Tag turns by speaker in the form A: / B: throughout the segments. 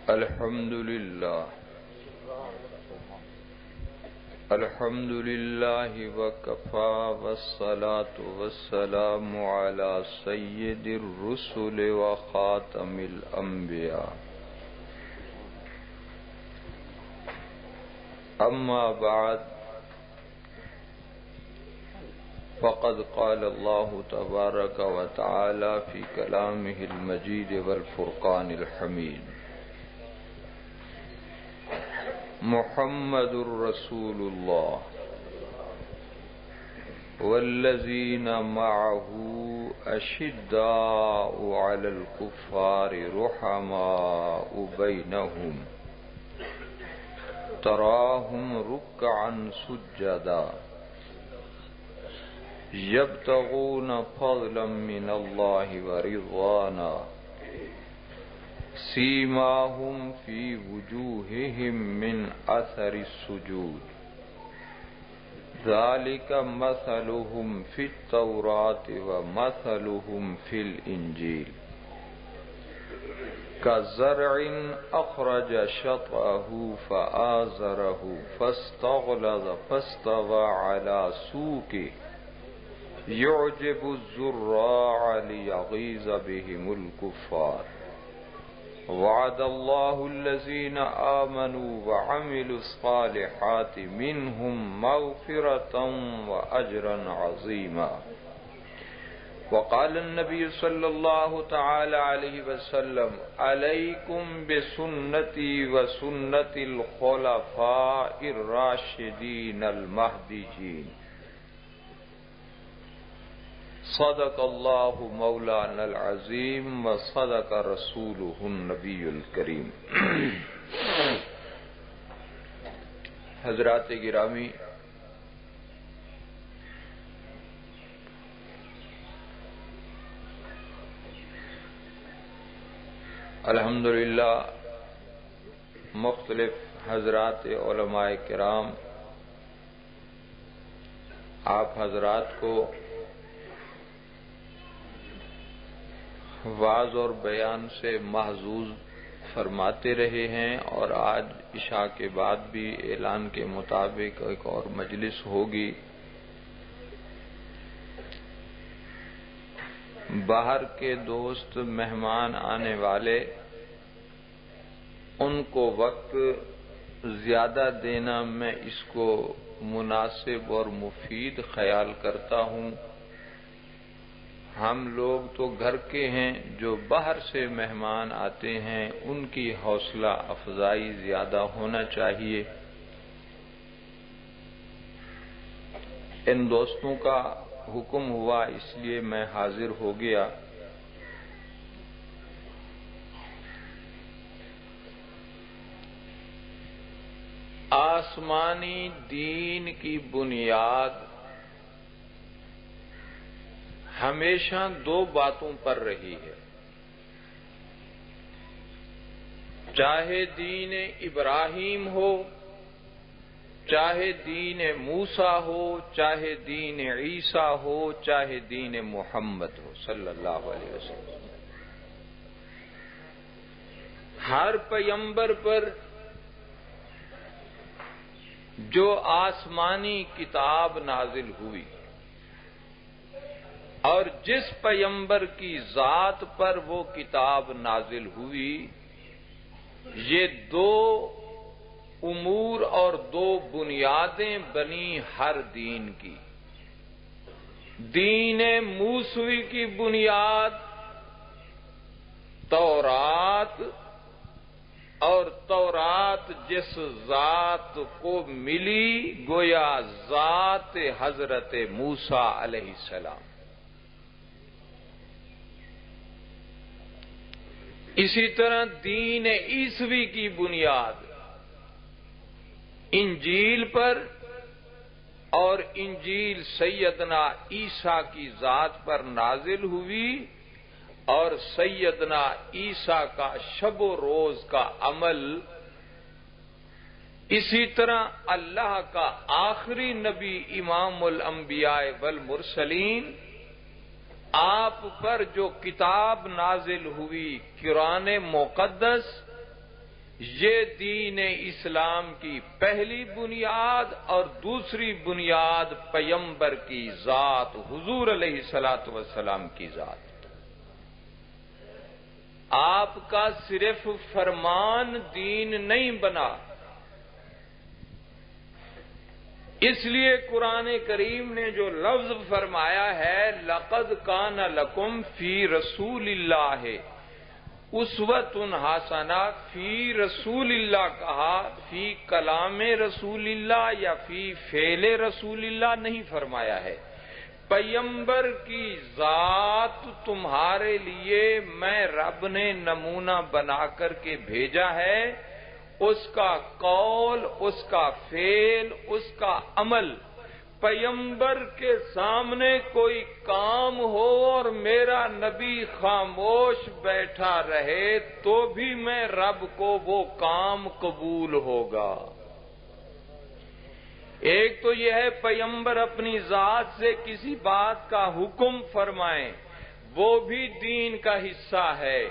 A: الحمد لله وكفى والصلاة والسلام على سيد الرسل وخاتم الأنبياء أما بعد فقد قال الله تبارك وتعالى في كلامه المجيد والفرقان الحميد محمد رسول الله والذين معه أشداء على الكفار رحماء بينهم تراهم ركعا سجدا يبتغون فضلا من الله ورضوانا سيماهم في وجوههم من أثر السجود ذلك مثلهم في التوراة ومثلهم في الإنجيل كزرع أخرج شطأه فآزره فاستغلظ فاستوى على سوقه يعجب الزراع ليغيظ بهم الكفار وعد الله الذين آمنوا وعملوا الصالحات منهم مغفرة وأجرا عظيما وقال النبي صلى الله تعالى عليه وسلم عليكم بسنتي وسنة الخلفاء الراشدين المهديين صدق اللہ مولانا العظیم وصدق رسولہ النبی الکریم۔ حضرات گرامی، الحمدللہ مختلف حضرات علماء کرام آپ حضرات کو وعظ اور بیان سے محظوظ فرماتے رہے ہیں، اور آج عشاء کے بعد بھی اعلان کے مطابق ایک اور مجلس ہوگی۔ باہر کے دوست مہمان آنے والے، ان کو وقت زیادہ دینا میں اس کو مناسب اور مفید خیال کرتا ہوں۔ ہم لوگ تو گھر کے ہیں، جو باہر سے مہمان آتے ہیں ان کی حوصلہ افزائی زیادہ ہونا چاہیے۔ ان دوستوں کا حکم ہوا اس لیے میں حاضر ہو گیا۔ آسمانی دین کی بنیاد ہمیشہ دو باتوں پر رہی ہے، چاہے دین ابراہیم ہو، چاہے دین موسیٰ ہو، چاہے دین عیسیٰ ہو، چاہے دین محمد ہو صلی اللہ علیہ وسلم۔ ہر پیغمبر پر جو آسمانی کتاب نازل ہوئی اور جس پیغمبر کی ذات پر وہ کتاب نازل ہوئی، یہ دو امور اور دو بنیادیں بنی ہر دین کی۔ دین موسوی کی بنیاد تورات، اور تورات جس ذات کو ملی گویا ذات حضرت موسیٰ علیہ السلام۔ اسی طرح دین عیسوی کی بنیاد انجیل پر، اور انجیل سیدنا عیسیٰ کی ذات پر نازل ہوئی، اور سیدنا عیسیٰ کا شب و روز کا عمل، اسی طرح اللہ کا آخری نبی امام الانبیاء والمرسلین، آپ پر جو کتاب نازل ہوئی قرآن مقدس، یہ دین اسلام کی پہلی بنیاد اور دوسری بنیاد پیغمبر کی ذات حضور علیہ الصلوۃ والسلام کی ذات۔ آپ کا صرف فرمان دین نہیں بنا، اس لیے قرآن کریم نے جو لفظ فرمایا ہے لقد کان لکم فی رسول اللہ اسوۃ حسنہ، فی رسول اللہ کہا، فی کلام رسول اللہ یا فی فعل رسول اللہ نہیں فرمایا ہے۔ پیغمبر کی ذات تمہارے لیے میں رب نے نمونہ بنا کر کے بھیجا ہے، اس کا قول، اس کا فعل، اس کا عمل۔ پیغمبر کے سامنے کوئی کام ہو اور میرا نبی خاموش بیٹھا رہے تو بھی میں رب کو وہ کام قبول ہوگا۔ ایک تو یہ ہے پیغمبر اپنی ذات سے کسی بات کا حکم فرمائیں، وہ بھی دین کا حصہ ہے۔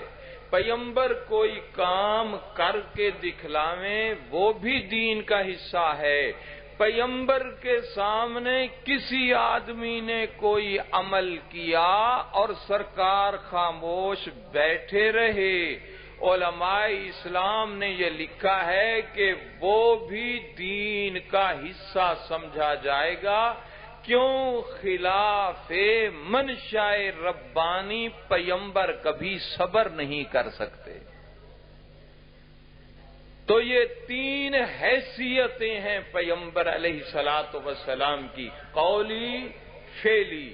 A: پیغمبر کوئی کام کر کے دکھلاویں، وہ بھی دین کا حصہ ہے۔ پیغمبر کے سامنے کسی آدمی نے کوئی عمل کیا اور سرکار خاموش بیٹھے رہے، علماء اسلام نے یہ لکھا ہے کہ وہ بھی دین کا حصہ سمجھا جائے گا۔ کیوں؟ خلاف منشاء ربانی پیغمبر کبھی صبر نہیں کر سکتے۔ تو یہ تین حیثیتیں ہیں پیغمبر علیہ الصلوۃ والسلام کی، قولی، فعلی،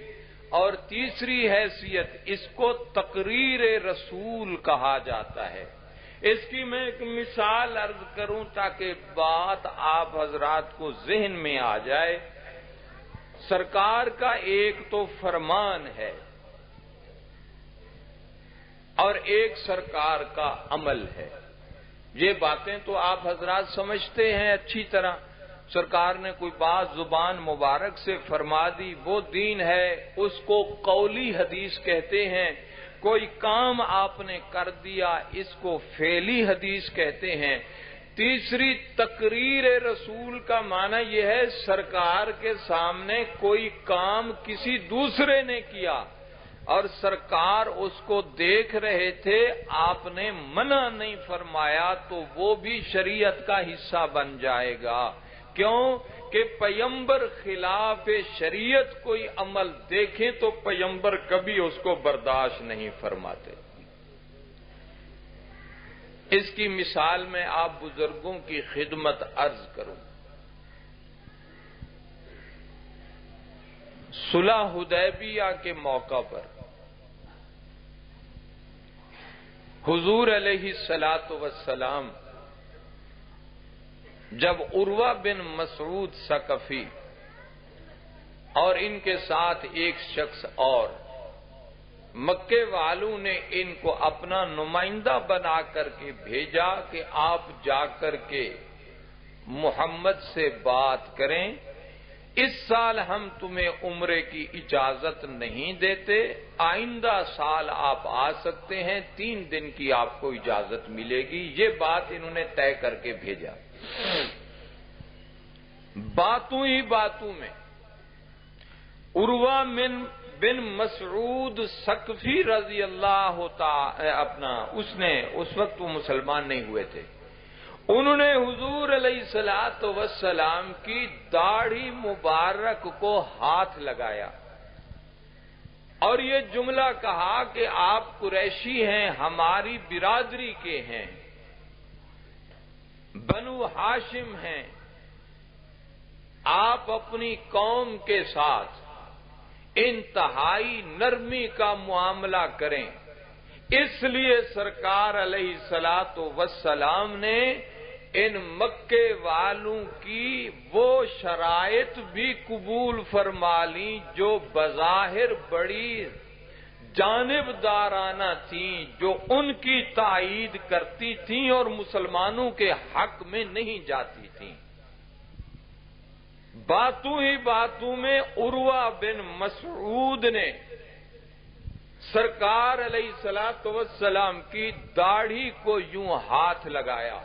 A: اور تیسری حیثیت اس کو تقریر رسول کہا جاتا ہے۔ اس کی میں ایک مثال عرض کروں تاکہ بات آپ حضرات کو ذہن میں آ جائے۔ سرکار کا ایک تو فرمان ہے اور ایک سرکار کا عمل ہے۔ یہ باتیں تو آپ حضرات سمجھتے ہیں اچھی طرح۔ سرکار نے کوئی بات زبان مبارک سے فرما دی، وہ دین ہے، اس کو قولی حدیث کہتے ہیں۔ کوئی کام آپ نے کر دیا، اس کو فعلی حدیث کہتے ہیں۔ تیسری تقریر رسول کا معنی یہ ہے سرکار کے سامنے کوئی کام کسی دوسرے نے کیا اور سرکار اس کو دیکھ رہے تھے، آپ نے منع نہیں فرمایا تو وہ بھی شریعت کا حصہ بن جائے گا۔ کیوں کہ پیغمبر خلاف شریعت کوئی عمل دیکھیں تو پیغمبر کبھی اس کو برداشت نہیں فرماتے۔ اس کی مثال میں آپ بزرگوں کی خدمت عرض کروں۔ صلح حدیبیہ کے موقع پر حضور علیہ الصلوۃ والسلام جب عروہ بن مسعود ثقفی اور ان کے ساتھ ایک شخص اور مکے والوں نے ان کو اپنا نمائندہ بنا کر کے بھیجا کہ آپ جا کر کے محمد سے بات کریں، اس سال ہم تمہیں عمرے کی اجازت نہیں دیتے، آئندہ سال آپ آ سکتے ہیں، 3 دن کی آپ کو اجازت ملے گی۔ یہ بات انہوں نے طے کر کے بھیجا۔ باتوں ہی باتوں میں عروہ بن مسعود ثقفی رضی اللہ تعالی اس وقت وہ مسلمان نہیں ہوئے تھے، انہوں نے حضور علیہ الصلوۃ والسلام کی داڑھی مبارک کو ہاتھ لگایا اور یہ جملہ کہا کہ آپ قریشی ہیں، ہماری برادری کے ہیں، بنو ہاشم ہیں، آپ اپنی قوم کے ساتھ انتہائی نرمی کا معاملہ کریں۔ اس لیے سرکار علیہ الصلوۃ والسلام نے ان مکے والوں کی وہ شرائط بھی قبول فرما لی جو بظاہر بڑی جانبدارانہ تھیں، جو ان کی تائید کرتی تھیں اور مسلمانوں کے حق میں نہیں جاتی تھیں۔ باتوں ہی باتوں میں عروہ بن مسعود نے سرکار علیہ الصلوۃ والسلام کی داڑھی کو یوں ہاتھ لگایا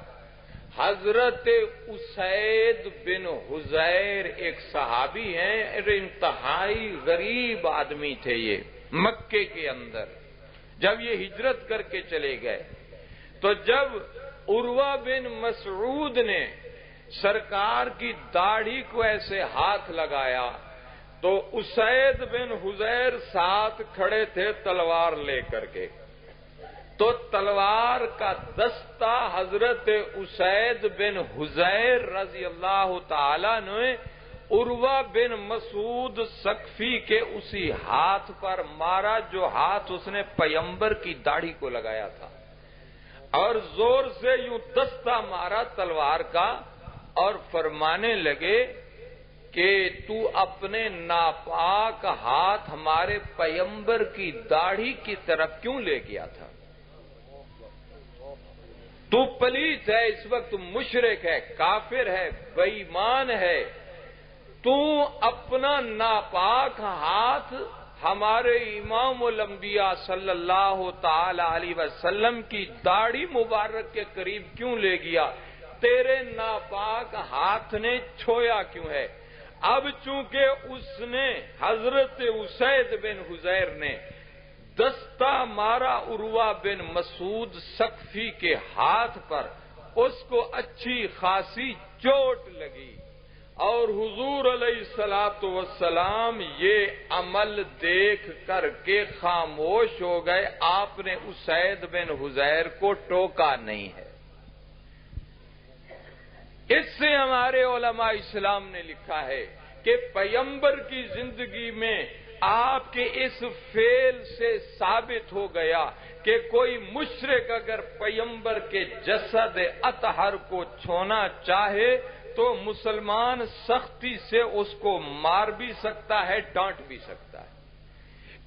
A: حضرت اسید بن حذیر ایک صحابی ہیں، انتہائی غریب آدمی تھے یہ مکے کے اندر. جب یہ ہجرت کر کے چلے گئے تو جب عروہ بن مسعود نے سرکار کی داڑھی کو ایسے ہاتھ لگایا تو اسید بن حذیر ساتھ کھڑے تھے تلوار لے کر کے، تو تلوار کا دستہ حضرت اسید بن حذیر رضی اللہ تعالی نے عروہ بن مسعود ثقفی کے اسی ہاتھ پر مارا جو ہاتھ اس نے پیغمبر کی داڑھی کو لگایا تھا، اور زور سے یوں دستہ مارا تلوار کا اور فرمانے لگے کہ تو اپنے ناپاک ہاتھ ہمارے پیغمبر کی داڑھی کی طرف کیوں لے گیا تھا؟ تو پلیت ہے، اس وقت مشرک ہے، کافر ہے، بے ایمان ہے، تو اپنا ناپاک ہاتھ ہمارے امام الانبیاء صلی اللہ تعالی علیہ وسلم کی داڑھی مبارک کے قریب کیوں لے گیا؟ تیرے ناپاک ہاتھ نے چھویا کیوں ہے؟ اب چونکہ اس نے حضرت اسید بن حذیر نے دستہ مارا عروہ بن مسعود ثقفی کے ہاتھ پر، اس کو اچھی خاصی چوٹ لگی، اور حضور علیہ الصلوۃ والسلام یہ عمل دیکھ کر کے خاموش ہو گئے. آپ نے اسید بن حذیر کو ٹوکا نہیں ہے. اس سے ہمارے علماء اسلام نے لکھا ہے کہ پیغمبر کی زندگی میں آپ کے اس فعل سے ثابت ہو گیا کہ کوئی مشرک اگر پیغمبر کے جسد اطہر کو چھونا چاہے تو مسلمان سختی سے اس کو مار بھی سکتا ہے، ڈانٹ بھی سکتا ہے،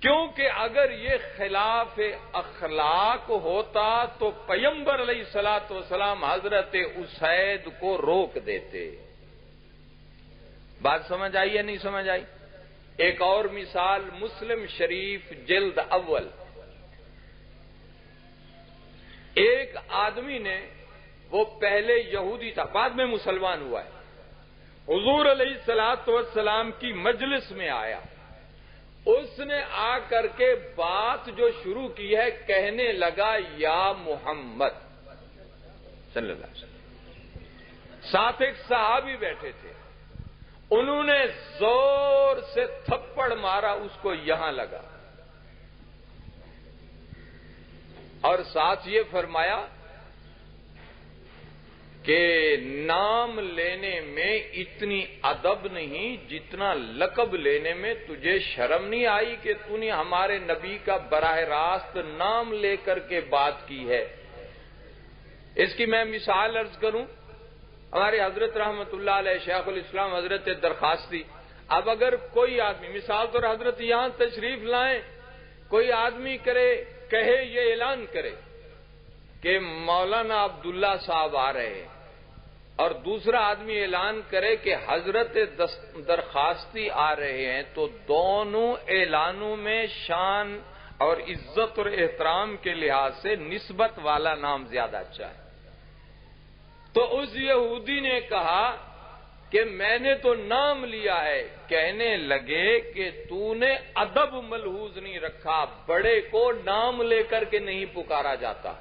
A: کیونکہ اگر یہ خلاف اخلاق ہوتا تو پیغمبر علیہ الصلوۃ والسلام حضرت اسید کو روک دیتے. بات سمجھ آئی یا نہیں سمجھ آئی؟ ایک اور مثال مسلم شریف جلد اول. ایک آدمی نے، وہ پہلے یہودی تھا، بعد میں مسلمان ہوا ہے، حضور علیہ الصلوۃ والسلام کی مجلس میں آیا. اس نے آ کر کے بات جو شروع کی ہے کہنے لگا یا محمد صلی اللہ علیہ وسلم. ساتھ ایک صحابی بیٹھے تھے، انہوں نے زور سے تھپڑ مارا، اس کو یہاں لگا، اور ساتھ یہ فرمایا کہ نام لینے میں اتنی ادب نہیں جتنا لقب لینے میں تجھے شرم نہیں آئی کہ تو نے ہمارے نبی کا براہ راست نام لے کر کے بات کی ہے. اس کی میں مثال عرض کروں. ہمارے حضرت رحمت اللہ علیہ شیخ الاسلام حضرت درخواستی، اب اگر کوئی آدمی، مثال طور حضرت یہاں تشریف لائیں، کوئی آدمی کہے یہ اعلان کرے کہ مولانا عبداللہ صاحب آ رہے ہیں، اور دوسرا آدمی اعلان کرے کہ حضرت درخواستی آ رہے ہیں، تو دونوں اعلانوں میں شان اور عزت اور احترام کے لحاظ سے نسبت والا نام زیادہ اچھا ہے. تو اس یہودی نے کہا کہ میں نے تو نام لیا ہے. کہنے لگے کہ تو نے ادب ملحوظ نہیں رکھا، بڑے کو نام لے کر کے نہیں پکارا جاتا.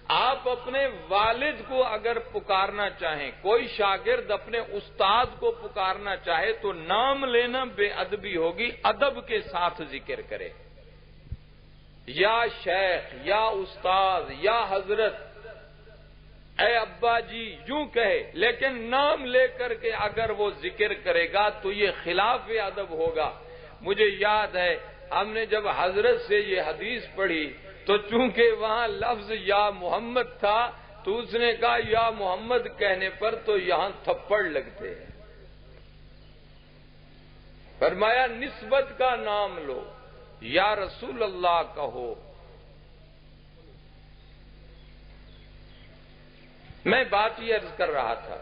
A: آپ اپنے والد کو اگر پکارنا چاہیں، کوئی شاگرد اپنے استاد کو پکارنا چاہے تو نام لینا بے ادبی ہوگی، ادب کے ساتھ ذکر کرے، یا شیخ، یا استاد، یا حضرت، اے ابا جی، یوں کہے. لیکن نام لے کر کے اگر وہ ذکر کرے گا تو یہ خلاف ادب ہوگا. مجھے یاد ہے ہم نے جب حضرت سے یہ حدیث پڑھی تو چونکہ وہاں لفظ یا محمد تھا تو اس نے کہا یا محمد کہنے پر تو یہاں تھپڑ لگتے ہیں. فرمایا نسبت کا نام لو، یا رسول اللہ کہو. میں بات یہ عرض کر رہا تھا،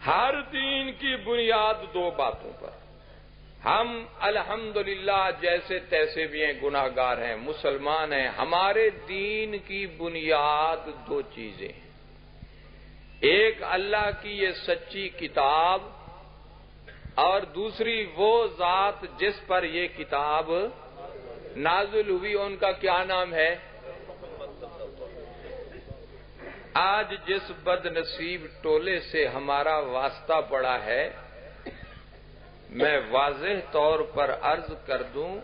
A: ہر دین کی بنیاد دو باتوں پر. ہم الحمدللہ جیسے تیسے بھی ہیں، گناہگار ہیں، مسلمان ہیں. ہمارے دین کی بنیاد دو چیزیں ہیں. ایک اللہ کی یہ سچی کتاب اور دوسری وہ ذات جس پر یہ کتاب نازل ہوئی، ان کا کیا نام ہے؟ آج جس بد نصیب ٹولے سے ہمارا واسطہ پڑا ہے، میں واضح طور پر عرض کر دوں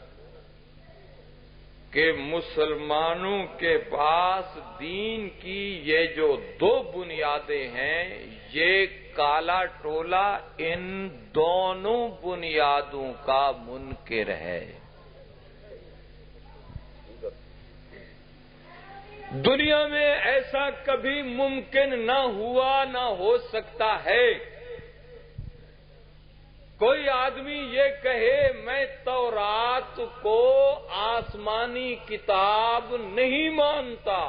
A: کہ مسلمانوں کے پاس دین کی یہ جو دو بنیادیں ہیں، یہ کالا ٹولہ ان دونوں بنیادوں کا منکر ہے۔ دنیا میں ایسا کبھی ممکن نہ ہوا، نہ ہو سکتا ہے کوئی آدمی یہ کہے میں تورات کو آسمانی کتاب نہیں مانتا،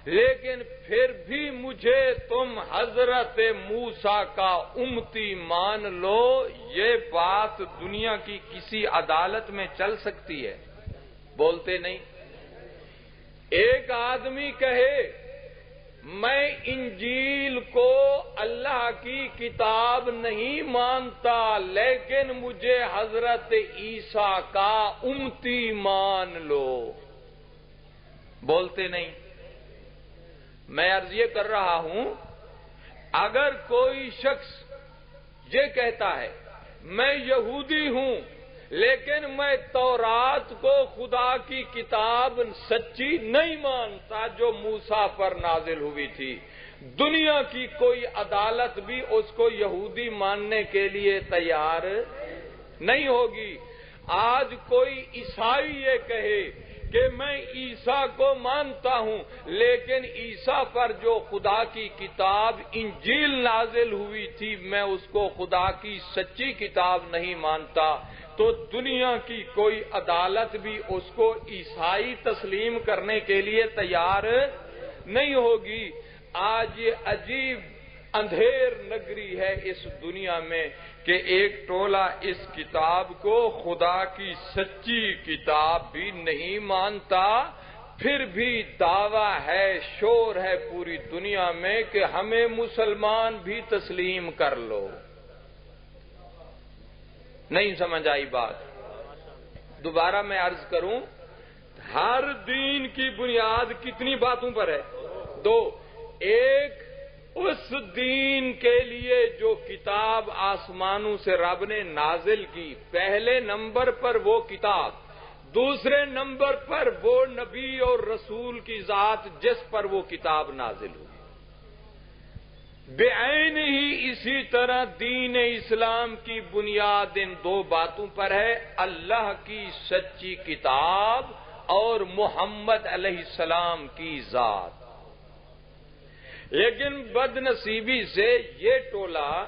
A: لیکن پھر بھی مجھے تم حضرت موسیٰ کا امتی مان لو۔ یہ بات دنیا کی کسی عدالت میں چل سکتی ہے؟ بولتے نہیں۔ ایک آدمی کہے میں انجیل کو اللہ کی کتاب نہیں مانتا، لیکن مجھے حضرت عیسیٰ کا امتی مان لو۔ بولتے نہیں۔ میں عرض یہ کر رہا ہوں، اگر کوئی شخص یہ کہتا ہے میں یہودی ہوں لیکن میں تورات کو خدا کی کتاب سچی نہیں مانتا جو موسیٰ پر نازل ہوئی تھی، دنیا کی کوئی عدالت بھی اس کو یہودی ماننے کے لیے تیار نہیں ہوگی۔ آج کوئی عیسائی یہ کہے کہ میں عیسیٰ کو مانتا ہوں لیکن عیسیٰ پر جو خدا کی کتاب انجیل نازل ہوئی تھی میں اس کو خدا کی سچی کتاب نہیں مانتا، تو دنیا کی کوئی عدالت بھی اس کو عیسائی تسلیم کرنے کے لیے تیار نہیں ہوگی۔ آج یہ عجیب اندھیر نگری ہے اس دنیا میں کہ ایک ٹولہ اس کتاب کو خدا کی سچی کتاب بھی نہیں مانتا، پھر بھی دعویٰ ہے، شور ہے پوری دنیا میں کہ ہمیں مسلمان بھی تسلیم کر لو۔ نہیں سمجھ آئی بات؟ دوبارہ میں عرض کروں، ہر دین کی بنیاد کتنی باتوں پر ہے؟ دو۔ ایک، اس دین کے لیے جو کتاب آسمانوں سے رب نے نازل کی، پہلے نمبر پر وہ کتاب، دوسرے نمبر پر وہ نبی اور رسول کی ذات جس پر وہ کتاب نازل ہوئی۔ بعین ہی اسی طرح دین اسلام کی بنیاد ان دو باتوں پر ہے، اللہ کی سچی کتاب اور محمد علیہ السلام کی ذات۔ لیکن بد نصیبی سے یہ ٹولہ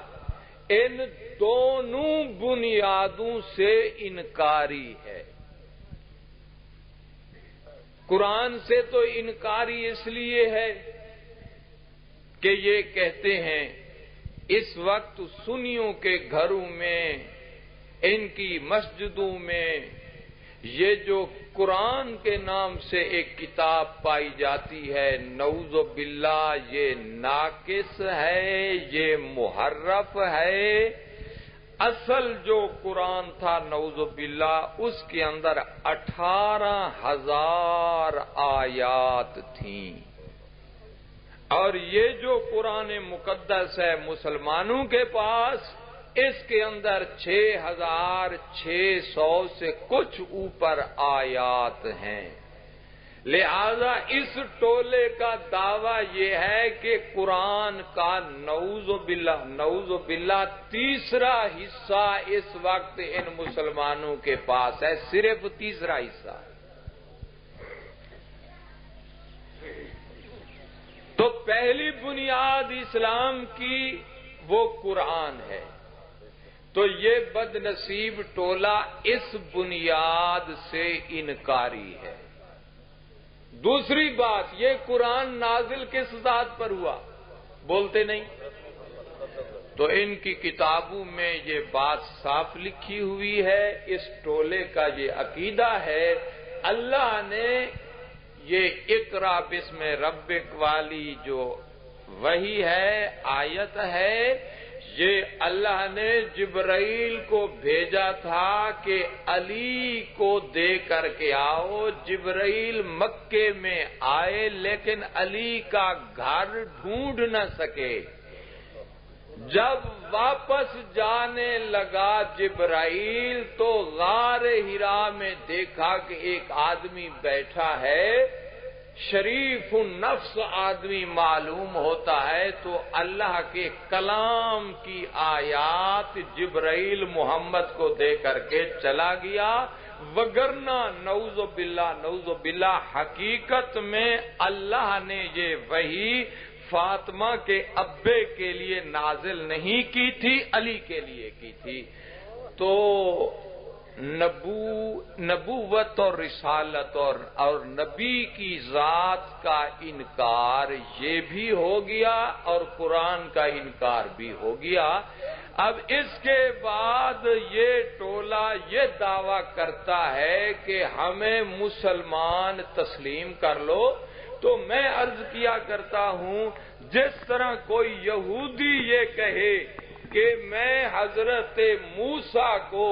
A: ان دونوں بنیادوں سے انکاری ہے۔ قرآن سے تو انکاری اس لیے ہے کہ یہ کہتے ہیں اس وقت سنیوں کے گھروں میں، ان کی مسجدوں میں یہ جو قرآن کے نام سے ایک کتاب پائی جاتی ہے، نعوذ باللہ یہ ناقص ہے، یہ محرف ہے۔ اصل جو قرآن تھا نعوذ باللہ اس کے اندر 18,000 آیات تھیں، اور یہ جو قرآن مقدس ہے مسلمانوں کے پاس، اس کے اندر 6,600 سے کچھ اوپر آیات ہیں۔ لہذا اس ٹولے کا دعویٰ یہ ہے کہ قرآن کا نعوذ باللہ تیسرا حصہ اس وقت ان مسلمانوں کے پاس ہے، صرف تیسرا حصہ۔ تو پہلی بنیاد اسلام کی وہ قرآن ہے، تو یہ بد نصیب ٹولہ اس بنیاد سے انکاری ہے۔ دوسری بات، یہ قرآن نازل کس ذات پر ہوا؟ بولتے نہیں۔ تو ان کی کتابوں میں یہ بات صاف لکھی ہوئی ہے، اس ٹولے کا یہ عقیدہ ہے، اللہ نے یہ اقرا بسم ربک والی جو وہی ہے، آیت ہے، یہ اللہ نے جبرائیل کو بھیجا تھا کہ علی کو دے کر کے آؤ۔ جبرائیل مکے میں آئے لیکن علی کا گھر ڈھونڈ نہ سکے۔ جب واپس جانے لگا جبرائیل تو غار حرا میں دیکھا کہ ایک آدمی بیٹھا ہے، شریف النفس آدمی معلوم ہوتا ہے، تو اللہ کے کلام کی آیات جبرائیل محمد کو دے کر کے چلا گیا، وگرنہ نعوذ باللہ حقیقت میں اللہ نے یہ وحی فاطمہ کے ابے کے لیے نازل نہیں کی تھی، علی کے لیے کی تھی۔ تو نبوت اور رسالت اور نبی کی ذات کا انکار یہ بھی ہو گیا اور قرآن کا انکار بھی ہو گیا۔ اب اس کے بعد یہ ٹولہ یہ دعویٰ کرتا ہے کہ ہمیں مسلمان تسلیم کر لو، تو میں عرض کیا کرتا ہوں، جس طرح کوئی یہودی یہ کہے کہ میں حضرت موسیٰ کو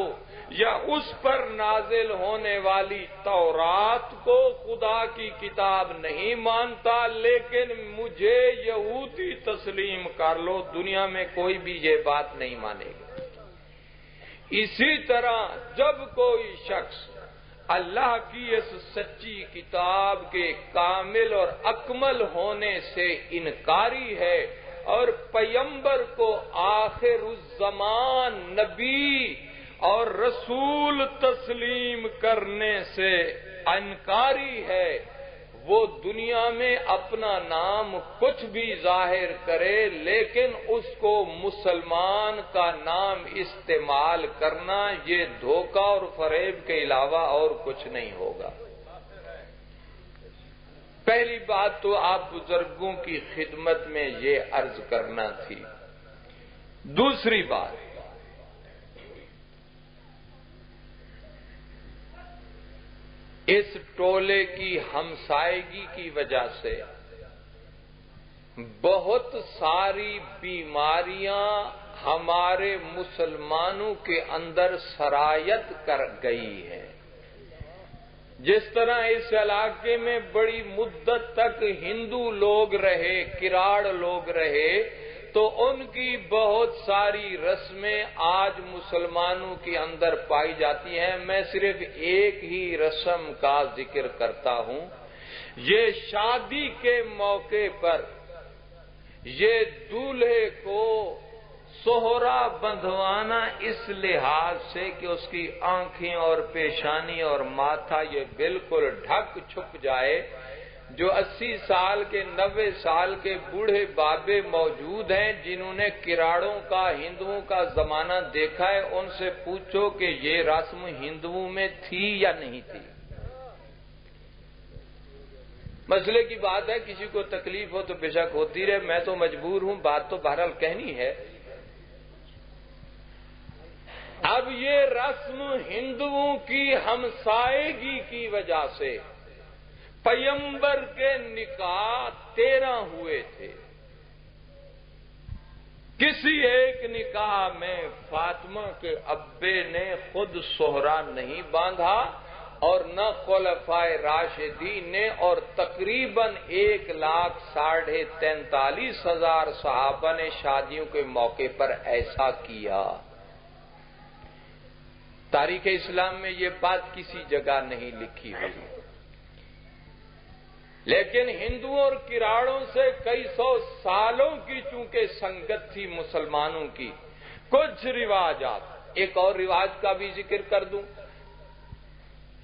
A: یا اس پر نازل ہونے والی تورات کو خدا کی کتاب نہیں مانتا لیکن مجھے یہودی تسلیم کر لو، دنیا میں کوئی بھی یہ بات نہیں مانے گا۔ اسی طرح جب کوئی شخص اللہ کی اس سچی کتاب کے کامل اور اکمل ہونے سے انکاری ہے اور پیغمبر کو آخر الزمان نبی اور رسول تسلیم کرنے سے انکاری ہے، وہ دنیا میں اپنا نام کچھ بھی ظاہر کرے لیکن اس کو مسلمان کا نام استعمال کرنا یہ دھوکہ اور فریب کے علاوہ اور کچھ نہیں ہوگا۔ پہلی بات تو آپ بزرگوں کی خدمت میں یہ عرض کرنا تھی۔ دوسری بات، اس ٹولے کی ہمسائیگی کی وجہ سے بہت ساری بیماریاں ہمارے مسلمانوں کے اندر سرایت کر گئی ہیں۔ جس طرح اس علاقے میں بڑی مدت تک ہندو لوگ رہے، کراڑ لوگ رہے، تو ان کی بہت ساری رسمیں آج مسلمانوں کے اندر پائی جاتی ہیں۔ میں صرف ایک ہی رسم کا ذکر کرتا ہوں۔ یہ شادی کے موقع پر یہ دولہے کو سہرا بندھوانا اس لحاظ سے کہ اس کی آنکھیں اور پیشانی اور ماتھا یہ بالکل ڈھک چھپ جائے۔ جو 80 سال کے 90 سال کے بوڑھے بابے موجود ہیں جنہوں نے کراڑوں کا ہندوؤں کا زمانہ دیکھا ہے، ان سے پوچھو کہ یہ رسم ہندوؤں میں تھی یا نہیں تھی۔ مسئلے کی بات ہے، کسی کو تکلیف ہو تو بے شک ہوتی رہے، میں تو مجبور ہوں، بات تو بہرحال کہنی ہے۔ اب یہ رسم ہندوؤں کی ہمسائیگی کی وجہ سے پیغمبر کے نکاح 13 ہوئے تھے۔ کسی ایک نکاح میں فاطمہ کے ابے نے خود سہرا نہیں باندھا اور نہ خلفائے راشدین نے، اور تقریباً 1,43,000 صحابہ نے شادیوں کے موقع پر ایسا کیا۔ تاریخ اسلام میں یہ بات کسی جگہ نہیں لکھی ہوئی، لیکن ہندوؤں اور کراڑوں سے کئی سو سالوں کی چونکہ سنگت تھی مسلمانوں کی، کچھ رواجات، ایک اور رواج کا بھی ذکر کر دوں،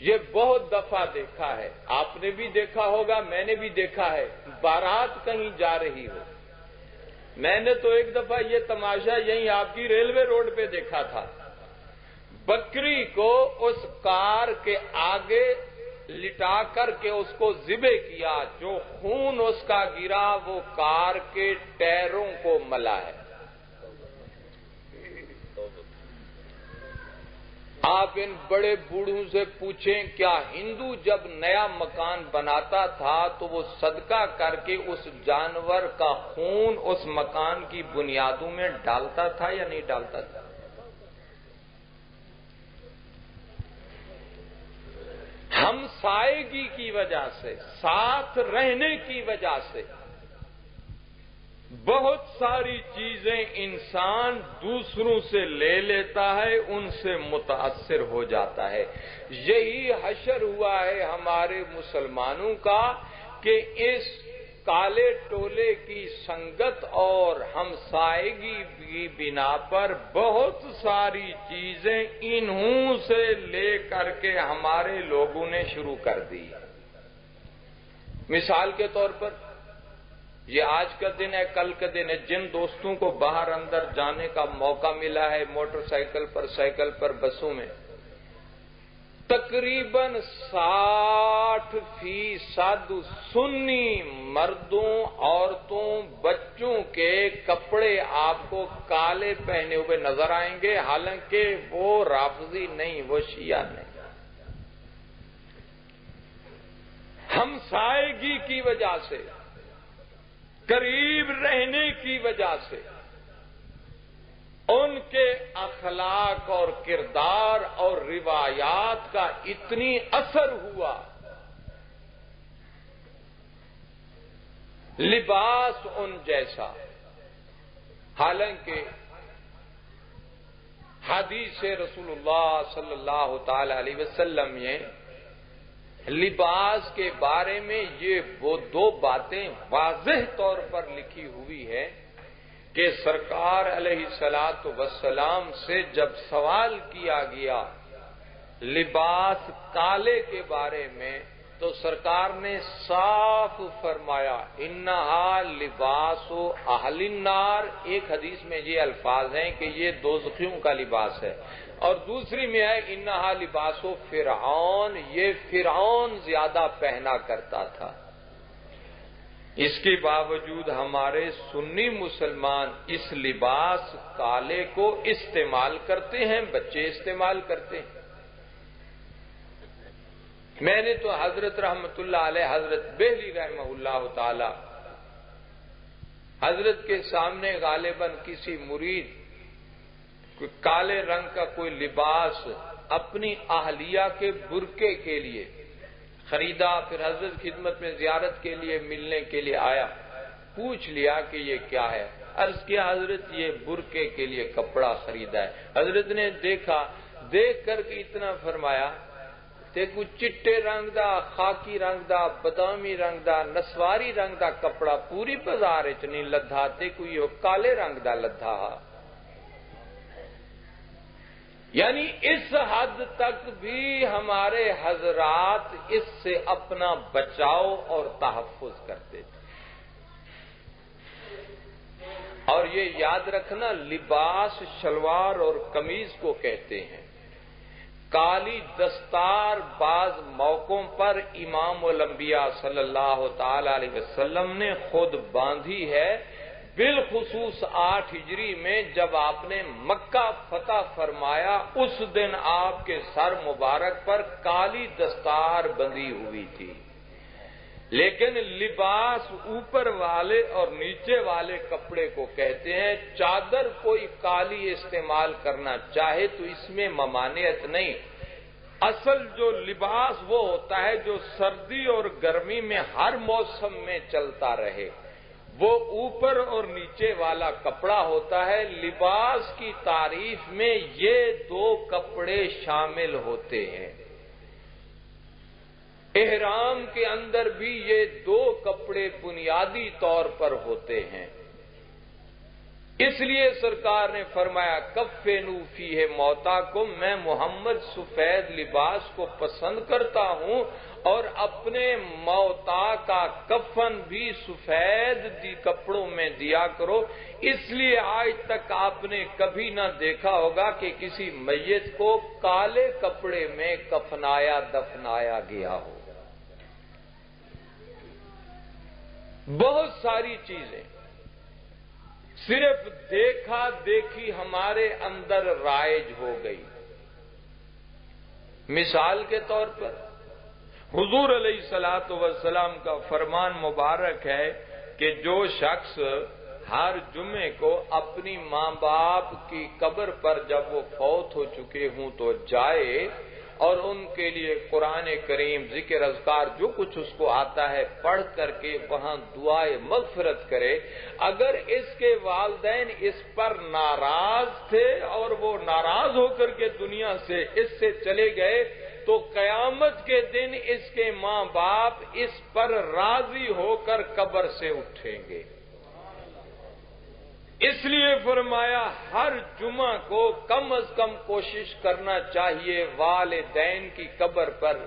A: یہ بہت دفعہ دیکھا ہے، آپ نے بھی دیکھا ہوگا، میں نے بھی دیکھا ہے، بارات کہیں جا رہی ہو، میں نے تو ایک دفعہ یہ تماشا یہیں آپ کی ریلوے روڈ پہ دیکھا تھا، بکری کو اس کار کے آگے لٹا کر کے اس کو ذبح کیا، جو خون اس کا گرا وہ کار کے ٹائروں کو ملا ہے۔ آپ ان بڑے بوڑھوں سے پوچھیں کیا ہندو جب نیا مکان بناتا تھا تو وہ صدقہ کر کے اس جانور کا خون اس مکان کی بنیادوں میں ڈالتا تھا یا نہیں ڈالتا تھا؟ ہمسائیگی کی وجہ سے، ساتھ رہنے کی وجہ سے بہت ساری چیزیں انسان دوسروں سے لے لیتا ہے، ان سے متاثر ہو جاتا ہے۔ یہی حشر ہوا ہے ہمارے مسلمانوں کا کہ اس کالے ٹولے کی سنگت اور ہمسائیگی کی بنا پر بہت ساری چیزیں انہوں سے لے کر کے ہمارے لوگوں نے شروع کر دی۔ مثال کے طور پر یہ آج کا دن ہے، کل کا دن ہے، جن دوستوں کو باہر اندر جانے کا موقع ملا ہے موٹر سائیکل پر، سائیکل پر، بسوں میں، تقریباً 60% سنی مردوں، عورتوں، بچوں کے کپڑے آپ کو کالے پہنے ہوئے نظر آئیں گے، حالانکہ وہ رافضی نہیں، وہ شیعہ نہیں۔ ہمسائیگی کی وجہ سے، قریب رہنے کی وجہ سے ان کے اخلاق اور کردار اور روایات کا اتنی اثر ہوا، لباس ان جیسا۔ حالانکہ حدیث رسول اللہ صلی اللہ تعالی علیہ وسلم یہ لباس کے بارے میں وہ دو باتیں واضح طور پر لکھی ہوئی ہے کہ سرکار علیہ الصلوۃ والسلام سے جب سوال کیا گیا لباس کالے کے بارے میں تو سرکار نے صاف فرمایا انہا لباس اہل النار۔ ایک حدیث میں یہ الفاظ ہیں کہ یہ دوزخیوں کا لباس ہے، اور دوسری میں ہے انہا لباس فرعون، یہ فرعون زیادہ پہنا کرتا تھا۔ اس کے باوجود ہمارے سنی مسلمان اس لباس کالے کو استعمال کرتے ہیں، بچے استعمال کرتے ہیں۔ میں نے تو حضرت رحمت اللہ علیہ، حضرت بہلی رحمہ اللہ تعالی، حضرت کے سامنے غالباً کسی مرید کالے رنگ کا کوئی لباس اپنی اہلیہ کے برقعے کے لیے خریدا، پھر حضرت خدمت میں زیارت کے لیے ملنے کے لیے آیا، پوچھ لیا کہ یہ کیا ہے؟ عرض کیا حضرت یہ برقعے کے لیے کپڑا خریدا ہے۔ حضرت نے دیکھا، دیکھ کر کے اتنا فرمایا تے کوئی چٹے رنگ دا، خاکی رنگ دا، بادامی رنگ دا، نسواری رنگ دا کپڑا پوری بازار وچ نہیں لدھا، تے کوئی کالے رنگ دا لدھا۔ یعنی اس حد تک بھی ہمارے حضرات اس سے اپنا بچاؤ اور تحفظ کرتے تھے۔ اور یہ یاد رکھنا، لباس شلوار اور قمیض کو کہتے ہیں۔ کالی دستار بعض موقعوں پر امام الانبیاء صلی اللہ تعالی علیہ وسلم نے خود باندھی ہے، بالخصوص 8 ہجری میں جب آپ نے مکہ فتح فرمایا، اس دن آپ کے سر مبارک پر کالی دستار بندھی ہوئی تھی۔ لیکن لباس اوپر والے اور نیچے والے کپڑے کو کہتے ہیں۔ چادر کوئی کالی استعمال کرنا چاہے تو اس میں ممانعت نہیں، اصل جو لباس وہ ہوتا ہے جو سردی اور گرمی میں ہر موسم میں چلتا رہے، وہ اوپر اور نیچے والا کپڑا ہوتا ہے۔ لباس کی تعریف میں یہ 2 کپڑے شامل ہوتے ہیں۔ احرام کے اندر بھی یہ 2 کپڑے بنیادی طور پر ہوتے ہیں۔ اس لیے سرکار نے فرمایا کفنوا فیہ موتاکم، میں محمد سفید لباس کو پسند کرتا ہوں اور اپنے موتا کا کفن بھی سفید کپڑوں میں دیا کرو۔ اس لیے آج تک آپ نے کبھی نہ دیکھا ہوگا کہ کسی میت کو کالے کپڑے میں کفنایا دفنایا گیا ہو۔ بہت ساری چیزیں صرف دیکھا دیکھی ہمارے اندر رائج ہو گئی۔ مثال کے طور پر حضور علیہ الصلوۃ والسلام کا فرمان مبارک ہے کہ جو شخص ہر جمعے کو اپنی ماں باپ کی قبر پر جب وہ فوت ہو چکے ہوں تو جائے اور ان کے لیے قرآن کریم ذکر اذکار جو کچھ اس کو آتا ہے پڑھ کر کے وہاں دعائے مغفرت کرے، اگر اس کے والدین اس پر ناراض تھے اور وہ ناراض ہو کر کے دنیا سے اس سے چلے گئے تو قیامت کے دن اس کے ماں باپ اس پر راضی ہو کر قبر سے اٹھیں گے۔ اس لیے فرمایا ہر جمعہ کو کم از کم کوشش کرنا چاہیے والدین کی قبر پر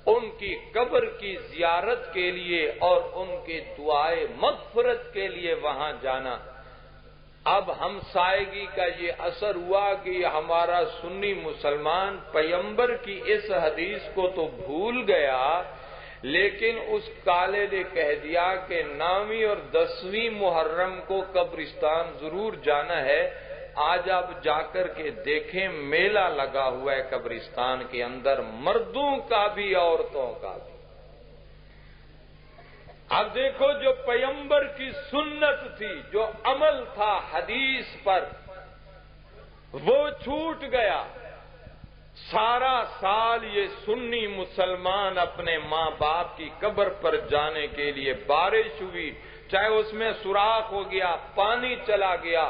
A: ان کی قبر کی زیارت کے لیے اور ان کے دعائے مغفرت کے لیے وہاں جانا۔ اب ہمسائیگی کا یہ اثر ہوا کہ ہمارا سنی مسلمان پیغمبر کی اس حدیث کو تو بھول گیا، لیکن اس کالے نے کہہ دیا کہ 9ویں اور 10ویں محرم کو قبرستان ضرور جانا ہے۔ آج آپ جا کر کے دیکھیں میلہ لگا ہوا ہے قبرستان کے اندر، مردوں کا بھی عورتوں کا بھی۔ اب دیکھو جو پیغمبر کی سنت تھی، جو عمل تھا حدیث پر، وہ چھوٹ گیا۔ سارا سال یہ سنی مسلمان اپنے ماں باپ کی قبر پر جانے کے لیے بارش ہوئی، چاہے اس میں سوراخ ہو گیا، پانی چلا گیا،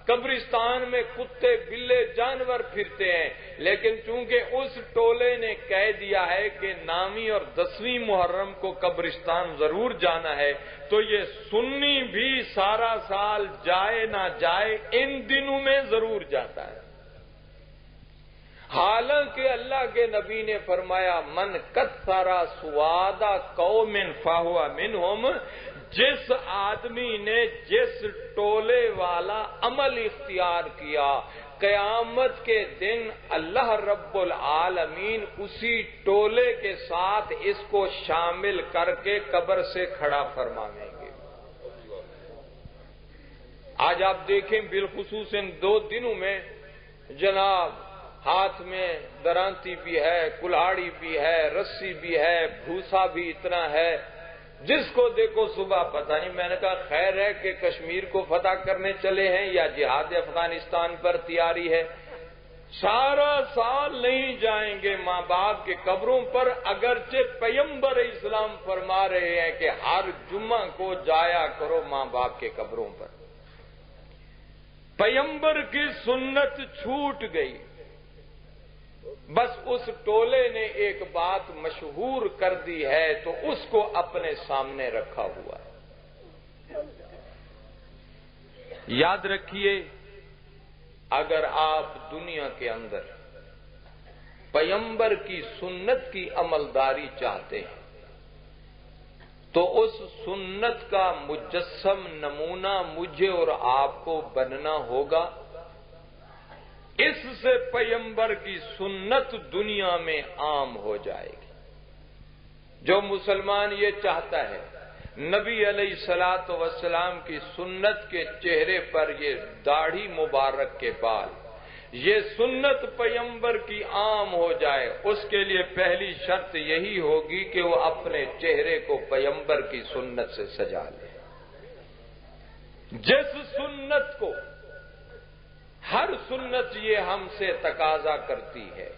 A: قبرستان میں کتے بلے جانور پھرتے ہیں، لیکن چونکہ اس ٹولے نے کہہ دیا ہے کہ 9ویں اور 10ویں محرم کو قبرستان ضرور جانا ہے، تو یہ سنی بھی سارا سال جائے نہ جائے ان دنوں میں ضرور جاتا ہے۔ حالانکہ اللہ کے نبی نے فرمایا من کثر سواد قوم فہو منہم، جس آدمی نے جس ٹولے والا عمل اختیار کیا، قیامت کے دن اللہ رب العالمین اسی ٹولے کے ساتھ اس کو شامل کر کے قبر سے کھڑا فرمائیں گے۔ آج آپ دیکھیں بالخصوص ان 2 دنوں میں جناب ہاتھ میں درانتی بھی ہے، کلاڑی بھی ہے، رسی بھی ہے، بھوسا بھی اتنا ہے، جس کو دیکھو صبح پتہ نہیں، میں نے کہا خیر ہے کہ کشمیر کو فتح کرنے چلے ہیں یا جہاد افغانستان پر تیاری ہے۔ سارا سال نہیں جائیں گے ماں باپ کے قبروں پر، اگرچہ پیغمبر اسلام فرما رہے ہیں کہ ہر جمعہ کو جایا کرو ماں باپ کے قبروں پر۔ پیغمبر کی سنت چھوٹ گئی، بس اس ٹولے نے ایک بات مشہور کر دی ہے تو اس کو اپنے سامنے رکھا ہوا ہے۔ یاد رکھیے، اگر آپ دنیا کے اندر پیغمبر کی سنت کی عملداری چاہتے ہیں تو اس سنت کا مجسم نمونہ مجھے اور آپ کو بننا ہوگا۔ اس سے پیغمبر کی سنت دنیا میں عام ہو جائے گی۔ جو مسلمان یہ چاہتا ہے نبی علیہ الصلوۃ والسلام کی سنت کے چہرے پر یہ داڑھی مبارک کے بال، یہ سنت پیغمبر کی عام ہو جائے، اس کے لیے پہلی شرط یہی ہوگی کہ وہ اپنے چہرے کو پیغمبر کی سنت سے سجا لے۔ جس سنت کو ہر سنت یہ ہم سے تقاضا کرتی ہے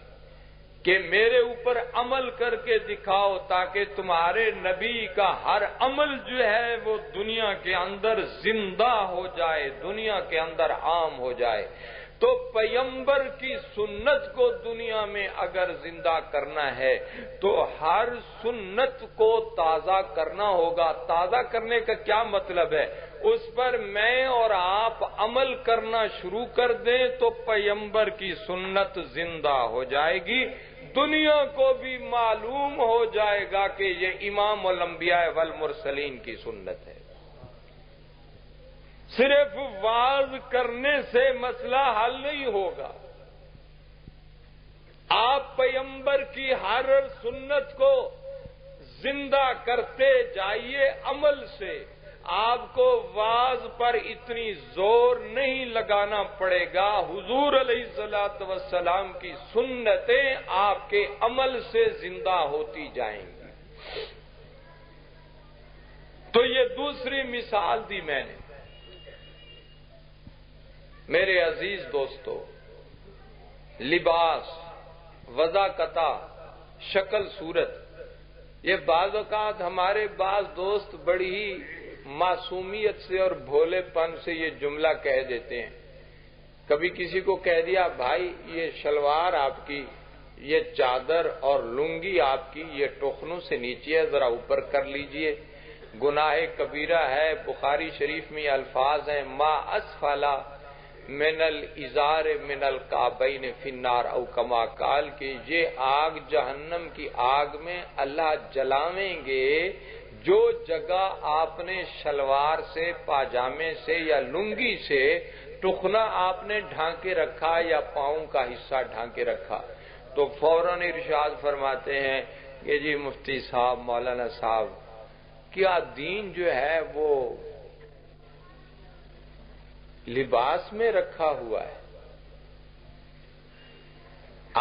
A: کہ میرے اوپر عمل کر کے دکھاؤ تاکہ تمہارے نبی کا ہر عمل جو ہے وہ دنیا کے اندر زندہ ہو جائے، دنیا کے اندر عام ہو جائے۔ تو پیغمبر کی سنت کو دنیا میں اگر زندہ کرنا ہے تو ہر سنت کو تازہ کرنا ہوگا۔ تازہ کرنے کا کیا مطلب ہے؟ اس پر میں اور آپ عمل کرنا شروع کر دیں تو پیغمبر کی سنت زندہ ہو جائے گی، دنیا کو بھی معلوم ہو جائے گا کہ یہ امام الانبیاء والمرسلین کی سنت ہے۔ صرف واز کرنے سے مسئلہ حل نہیں ہوگا، آپ پیغمبر کی ہر سنت کو زندہ کرتے جائیے عمل سے، آپ کو واز پر اتنی زور نہیں لگانا پڑے گا، حضور علیہ الصلوۃ والسلام کی سنتیں آپ کے عمل سے زندہ ہوتی جائیں گی۔ تو یہ دوسری مثال دی میں نے۔ میرے عزیز دوستو، لباس، وضاقت، شکل صورت، یہ بعض اوقات ہمارے بعض دوست بڑی ہی معصومیت سے اور بھولے پن سے یہ جملہ کہہ دیتے ہیں۔ کبھی کسی کو کہہ دیا، بھائی یہ شلوار آپ کی، یہ چادر اور لنگی آپ کی یہ ٹخنوں سے نیچے ہے، ذرا اوپر کر لیجئے، گناہ کبیرہ ہے۔ بخاری شریف میں الفاظ ہیں، ما اسفلا من الازار من الکعبین فی النار، او کما قال، کہ یہ آگ جہنم کی آگ میں اللہ جلاویں گے جو جگہ آپ نے شلوار سے، پاجامے سے یا لنگی سے ٹخنا آپ نے ڈھانکے رکھا یا پاؤں کا حصہ ڈھانکے رکھا۔ تو فوراً ارشاد فرماتے ہیں کہ جی مفتی صاحب، مولانا صاحب، کیا دین جو ہے وہ لباس میں رکھا ہوا ہے؟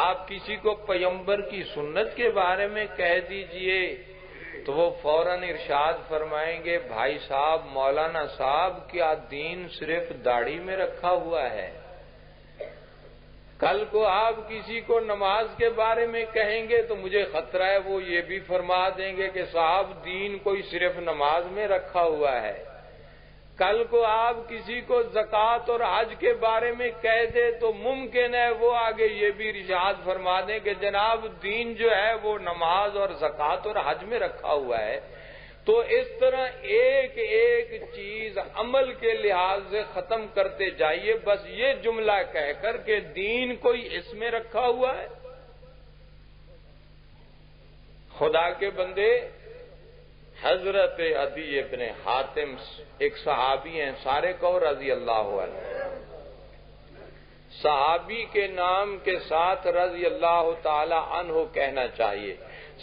A: آپ کسی کو پیغمبر کی سنت کے بارے میں کہہ دیجئے تو وہ فوراً ارشاد فرمائیں گے، بھائی صاحب، مولانا صاحب، کیا دین صرف داڑھی میں رکھا ہوا ہے؟ کل کو آپ کسی کو نماز کے بارے میں کہیں گے تو مجھے خطرہ ہے وہ یہ بھی فرما دیں گے کہ صاحب دین کوئی صرف نماز میں رکھا ہوا ہے۔ کل کو آپ کسی کو زکوٰۃ اور حج کے بارے میں کہہ دے تو ممکن ہے وہ آگے یہ بھی ارشاد فرما دیں کہ جناب دین جو ہے وہ نماز اور زکوٰۃ اور حج میں رکھا ہوا ہے۔ تو اس طرح ایک ایک چیز عمل کے لحاظ سے ختم کرتے جائیے، بس یہ جملہ کہہ کر کہ دین کوئی اس میں رکھا ہوا ہے۔ خدا کے بندے، حضرت عدی ابن حاتم ایک صحابی ہیں، سارے کو رضی اللہ عنہ۔ صحابی کے نام کے ساتھ رضی اللہ تعالی عنہ کہنا چاہیے۔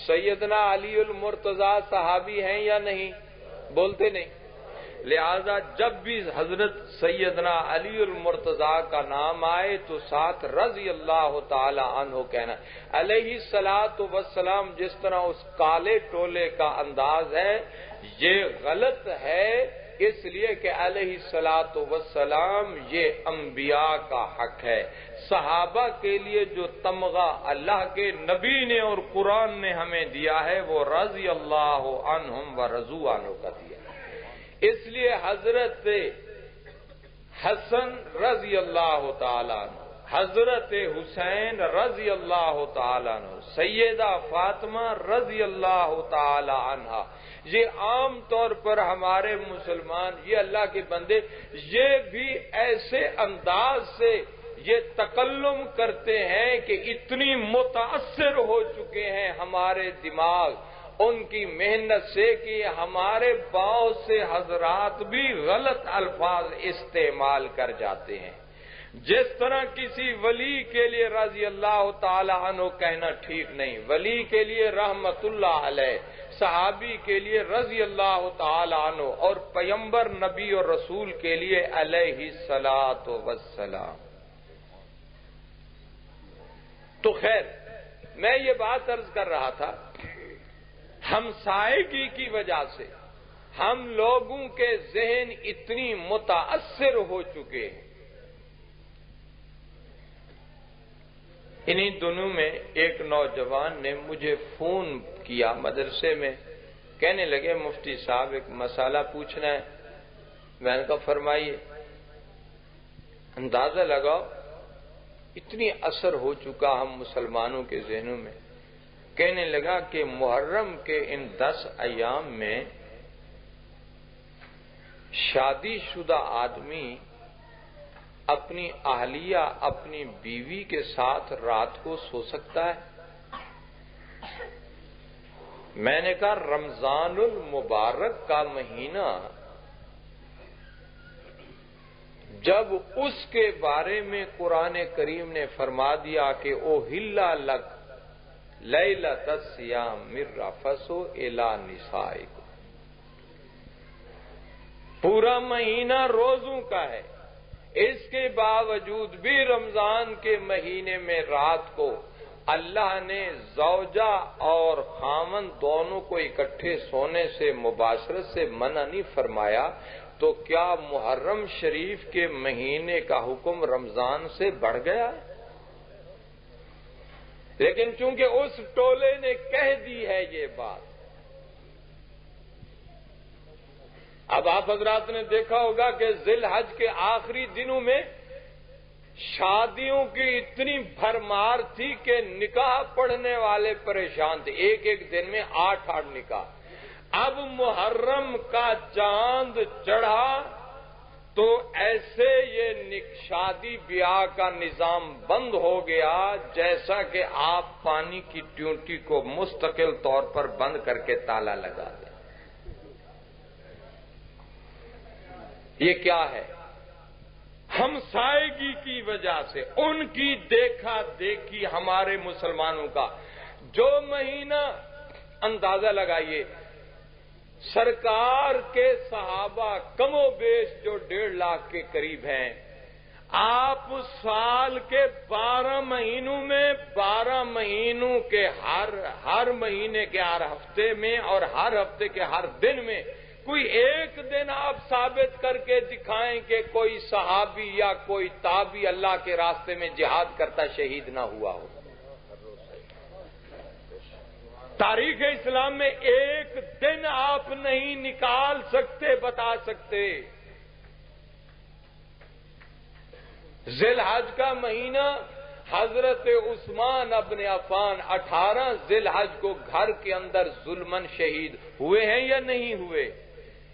A: سیدنا علی المرتضی صحابی ہیں یا نہیں؟ بولتے نہیں۔ لہذا جب بھی حضرت سیدنا علی المرتضی کا نام آئے تو ساتھ رضی اللہ تعالی عنہ کہنا۔ علیہ الصلوۃ والسلام جس طرح اس کالے ٹولے کا انداز ہے یہ غلط ہے، اس لیے کہ علیہ الصلوۃ والسلام یہ انبیاء کا حق ہے۔ صحابہ کے لیے جو تمغہ اللہ کے نبی نے اور قرآن نے ہمیں دیا ہے وہ رضی اللہ عنہم و رضوا عنہ کا دیا۔ اس لیے حضرت حسن رضی اللہ تعالیٰ عنہ، حضرت حسین رضی اللہ تعالیٰ عنہ، سیدہ فاطمہ رضی اللہ تعالیٰ عنہ، یہ عام طور پر ہمارے مسلمان، یہ اللہ کے بندے، یہ بھی ایسے انداز سے یہ تکلم کرتے ہیں کہ اتنی متاثر ہو چکے ہیں ہمارے دماغ ان کی محنت سے کہ ہمارے باؤں سے حضرات بھی غلط الفاظ استعمال کر جاتے ہیں۔ جس طرح کسی ولی کے لیے رضی اللہ تعالی عنہ کہنا ٹھیک نہیں، ولی کے لیے رحمت اللہ علیہ، صحابی کے لیے رضی اللہ تعالی عنہ، اور پیغمبر نبی اور رسول کے لیے علیہ الصلاۃ والسلام۔ تو خیر، میں یہ بات عرض کر رہا تھا، ہمسائیگی کی وجہ سے ہم لوگوں کے ذہن اتنی متاثر ہو چکے ہیں۔ انہی دنوں میں ایک نوجوان نے مجھے فون کیا مدرسے میں، کہنے لگے مفتی صاحب ایک مسئلہ پوچھنا ہے۔ میں نے کہا فرمائیے۔ اندازہ لگاؤ اتنی اثر ہو چکا ہم مسلمانوں کے ذہنوں میں۔ کہنے لگا کہ محرم کے ان 10 ایام میں شادی شدہ آدمی اپنی اہلیہ، اپنی بیوی کے ساتھ رات کو سو سکتا ہے؟ میں نے کہا رمضان المبارک کا مہینہ جب اس کے بارے میں قرآن کریم نے فرما دیا کہ اوہل لک لیلۃ الصیام الرفث الی نسائکم، پورا مہینہ روزوں کا ہے، اس کے باوجود بھی رمضان کے مہینے میں رات کو اللہ نے زوجہ اور خاوند دونوں کو اکٹھے سونے سے مباشرت سے منع نہیں فرمایا، تو کیا محرم شریف کے مہینے کا حکم رمضان سے بڑھ گیا؟ لیکن چونکہ اس ٹولے نے کہہ دی ہے یہ بات، اب آپ حضرات نے دیکھا ہوگا کہ ذی الحج کے آخری دنوں میں شادیوں کی اتنی بھرمار تھی کہ نکاح پڑھنے والے پریشان تھے، ایک ایک دن میں 8 نکاح۔ اب محرم کا چاند چڑھا تو ایسے یہ شادی بیاہ کا نظام بند ہو گیا جیسا کہ آپ پانی کی ٹیونٹی کو مستقل طور پر بند کر کے تالا لگا دیں۔ یہ کیا ہے؟ ہمسائیگی کی وجہ سے، ان کی دیکھا دیکھی ہمارے مسلمانوں کا جو مہینہ، اندازہ لگائیے سرکار کے صحابہ کم و بیش جو 1.5 لاکھ کے قریب ہیں، آپ سال کے 12 مہینوں میں 12 مہینوں کے ہر مہینے کے ہر ہفتے میں اور ہر ہفتے کے ہر دن میں کوئی ایک دن آپ ثابت کر کے دکھائیں کہ کوئی صحابی یا کوئی تابعی اللہ کے راستے میں جہاد کرتا شہید نہ ہوا ہو۔ تاریخ اسلام میں ایک دن آپ نہیں نکال سکتے، بتا سکتے۔ ذی الحج کا مہینہ، حضرت عثمان ابن عفان 18 ذی الحج کو گھر کے اندر ظلمن شہید ہوئے ہیں یا نہیں ہوئے؟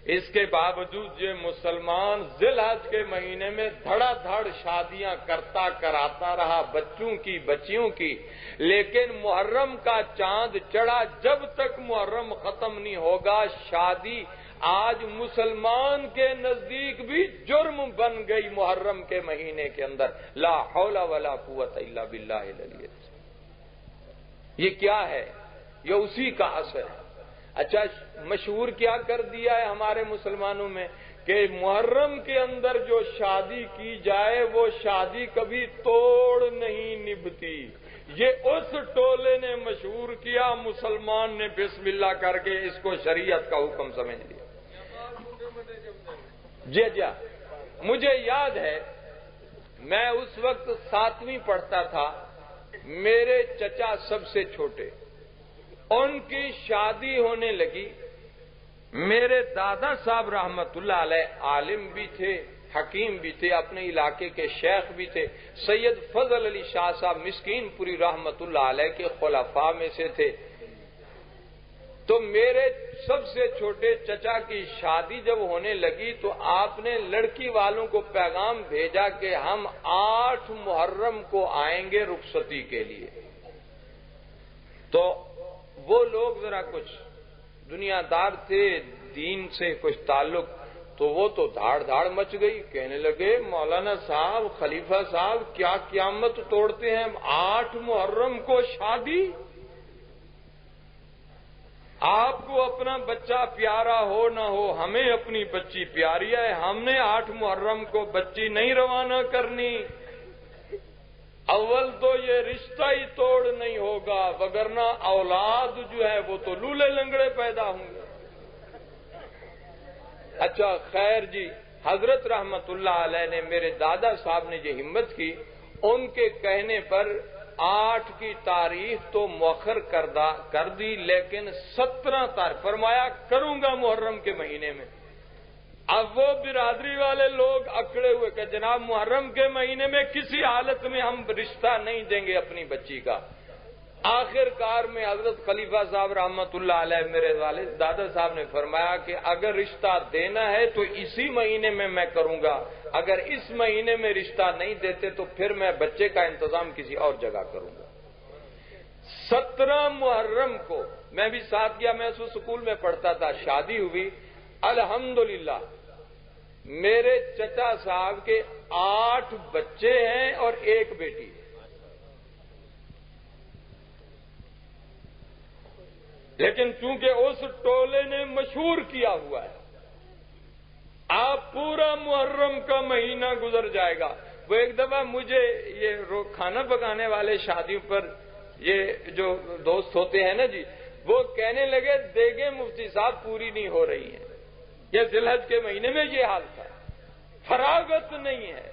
A: اس کے باوجود یہ مسلمان ذی الحج کے مہینے میں دھڑا دھڑ شادیاں کرتا کراتا رہا، بچوں کی بچیوں کی، لیکن محرم کا چاند چڑھا، جب تک محرم ختم نہیں ہوگا شادی آج مسلمان کے نزدیک بھی جرم بن گئی محرم کے مہینے کے اندر۔ لا حول ولا قوت الا باللہ العلی العظیم۔ یہ کیا ہے؟ یہ اسی کا اثر ہے۔ اچھا، مشہور کیا کر دیا ہے ہمارے مسلمانوں میں کہ محرم کے اندر جو شادی کی جائے وہ شادی کبھی توڑ نہیں نبھتی۔ یہ اس ٹولے نے مشہور کیا، مسلمان نے بسم اللہ کر کے اس کو شریعت کا حکم سمجھ لیا۔ جی مجھے یاد ہے میں اس وقت 7ویں پڑھتا تھا، میرے چچا سب سے چھوٹے، ان کی شادی ہونے لگی۔ میرے دادا صاحب رحمت اللہ علیہ عالم بھی تھے، حکیم بھی تھے، اپنے علاقے کے شیخ بھی تھے۔ سید فضل علی شاہ صاحب مسکین پوری رحمت اللہ علیہ کے خلفاء میں سے تھے۔ تو میرے سب سے چھوٹے چچا کی شادی جب ہونے لگی تو آپ نے لڑکی والوں کو پیغام بھیجا کہ ہم 8 محرم کو آئیں گے رخصتی کے لیے۔ تو وہ لوگ ذرا کچھ دنیا دار تھے، دین سے کچھ تعلق، تو وہ تو دھاڑ دھاڑ مچ گئی، کہنے لگے مولانا صاحب، خلیفہ صاحب، کیا قیامت توڑتے ہیں؟ 8 محرم کو شادی؟ آپ کو اپنا بچہ پیارا ہو نہ ہو، ہمیں اپنی بچی پیاری ہے، ہم نے 8 محرم کو بچی نہیں روانہ کرنی۔ اول تو یہ رشتہ ہی توڑ نہیں ہوگا، وگرنہ اولاد جو ہے وہ تو لولے لنگڑے پیدا ہوں گے۔ اچھا خیر جی، حضرت رحمت اللہ علیہ نے، میرے دادا صاحب نے یہ ہمت کی، ان کے کہنے پر 8 کی تاریخ تو مؤخر کر دی، لیکن 17 تاریخ فرمایا کروں گا محرم کے مہینے میں۔ اب وہ برادری والے لوگ اکڑے ہوئے کہ جناب محرم کے مہینے میں کسی حالت میں ہم رشتہ نہیں دیں گے اپنی بچی کا۔ آخر کار میں حضرت خلیفہ صاحب رحمت اللہ علیہ، میرے والد دادا صاحب نے فرمایا کہ اگر رشتہ دینا ہے تو اسی مہینے میں میں کروں گا، اگر اس مہینے میں رشتہ نہیں دیتے تو پھر میں بچے کا انتظام کسی اور جگہ کروں گا۔ 17 محرم کو میں بھی ساتھ گیا، میں اس سکول میں پڑھتا تھا، شادی ہوئی۔ الحمدللہ میرے چچا صاحب کے 8 بچے ہیں اور 1 بیٹی۔ لیکن چونکہ اس ٹولے نے مشہور کیا ہوا ہے، آپ پورا محرم کا مہینہ گزر جائے گا. وہ ایک دفعہ مجھے یہ کھانا پکانے والے شادیوں پر یہ جو دوست ہوتے ہیں نا جی، وہ کہنے لگے دیگیں مفتی صاحب پوری نہیں ہو رہی ہیں. یہ ذی الحج کے مہینے میں یہ حال تھا، فراغت نہیں ہے.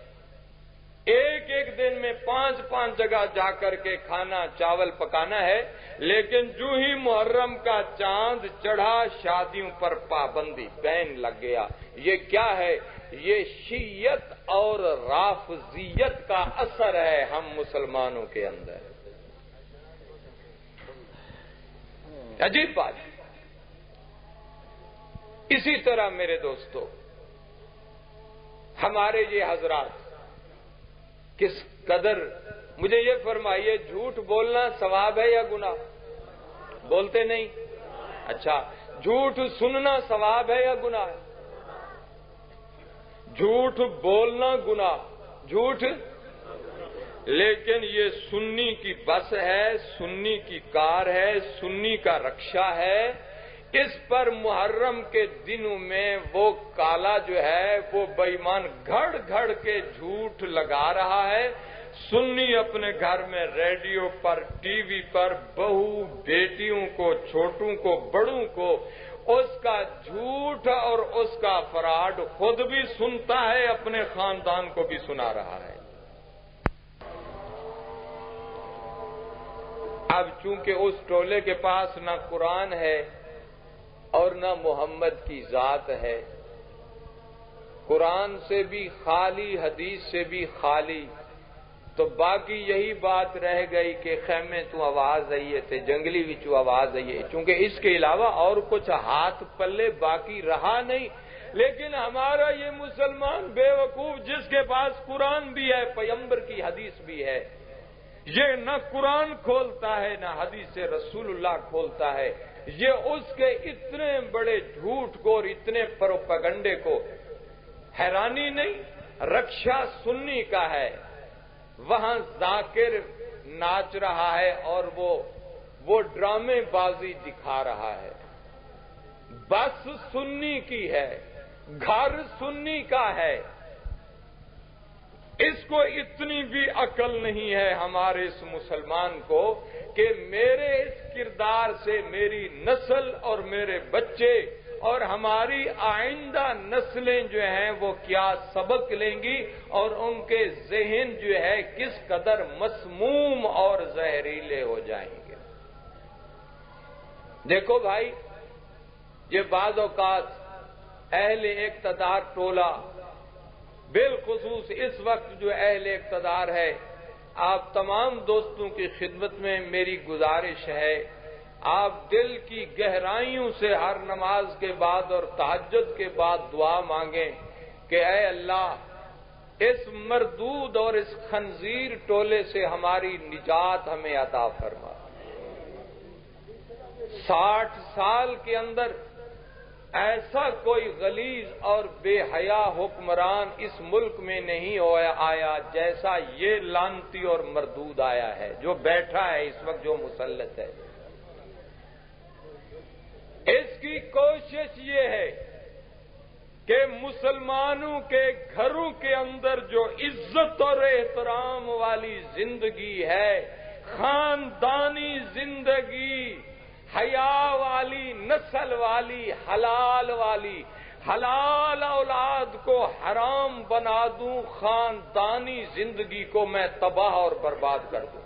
A: ایک ایک دن میں 5 جگہ جا کر کے کھانا چاول پکانا ہے، لیکن جو ہی محرم کا چاند چڑھا شادیوں پر پابندی بین لگ گیا. یہ کیا ہے؟ یہ شیعت اور رافضیت کا اثر ہے ہم مسلمانوں کے اندر. عجیب بات. اسی طرح میرے دوستو، ہمارے یہ حضرات کس قدر، مجھے یہ فرمائیے، جھوٹ بولنا ثواب ہے یا گناہ؟ بولتے نہیں. اچھا، جھوٹ سننا ثواب ہے یا گناہ ہے؟ جھوٹ بولنا گناہ، جھوٹ. لیکن یہ سنی کی بس ہے، سنی کی کار ہے، سنی کا رکشہ ہے. اس پر محرم کے دنوں میں وہ کالا جو ہے وہ بے ایمان گھڑ گھڑ کے جھوٹ لگا رہا ہے. سنی اپنے گھر میں ریڈیو پر، ٹی وی پر بہو بیٹیوں کو، چھوٹوں کو، بڑوں کو اس کا جھوٹ اور اس کا فراڈ خود بھی سنتا ہے، اپنے خاندان کو بھی سنا رہا ہے. اب چونکہ اس ٹولے کے پاس نہ قرآن ہے اور نہ محمد کی ذات ہے، قرآن سے بھی خالی، حدیث سے بھی خالی، تو باقی یہی بات رہ گئی کہ خیمے تو آواز آئیے تھے، جنگلی وچو آواز آئیے. چونکہ اس کے علاوہ اور کچھ ہاتھ پلے باقی رہا نہیں. لیکن ہمارا یہ مسلمان بے وقوف جس کے پاس قرآن بھی ہے، پیغمبر کی حدیث بھی ہے، یہ نہ قرآن کھولتا ہے نہ حدیث رسول اللہ کھولتا ہے. یہ اس کے اتنے بڑے جھوٹ کو اور اتنے پروپیگنڈے کو حیرانی نہیں. رکشہ سنی کا ہے، وہاں ذاکر ناچ رہا ہے اور وہ ڈرامے بازی دکھا رہا ہے. بس سنی کی ہے، گھر سنی کا ہے. اس کو اتنی بھی عقل نہیں ہے ہمارے اس مسلمان کو کہ میرے اس کردار سے میری نسل اور میرے بچے اور ہماری آئندہ نسلیں جو ہیں وہ کیا سبق لیں گی اور ان کے ذہن جو ہے کس قدر مسموم اور زہریلے ہو جائیں گے. دیکھو بھائی، یہ بعض اوقات اہل اقتدار ٹولہ، بالخصوص اس وقت جو اہل اقتدار ہے، آپ تمام دوستوں کی خدمت میں میری گزارش ہے، آپ دل کی گہرائیوں سے ہر نماز کے بعد اور تہجد کے بعد دعا مانگیں کہ اے اللہ، اس مردود اور اس خنزیر ٹولے سے ہماری نجات ہمیں عطا فرما. 60 سال کے اندر ایسا کوئی غلیظ اور بے حیا حکمران اس ملک میں نہیں آیا جیسا یہ لعنتی اور مردود آیا ہے جو بیٹھا ہے اس وقت، جو مسلط ہے. اس کی کوشش یہ ہے کہ مسلمانوں کے گھروں کے اندر جو عزت اور احترام والی زندگی ہے، خاندانی زندگی، حیا والی، نسل والی، حلال اولاد کو حرام بنا دوں، خاندانی زندگی کو میں تباہ اور برباد کر دوں.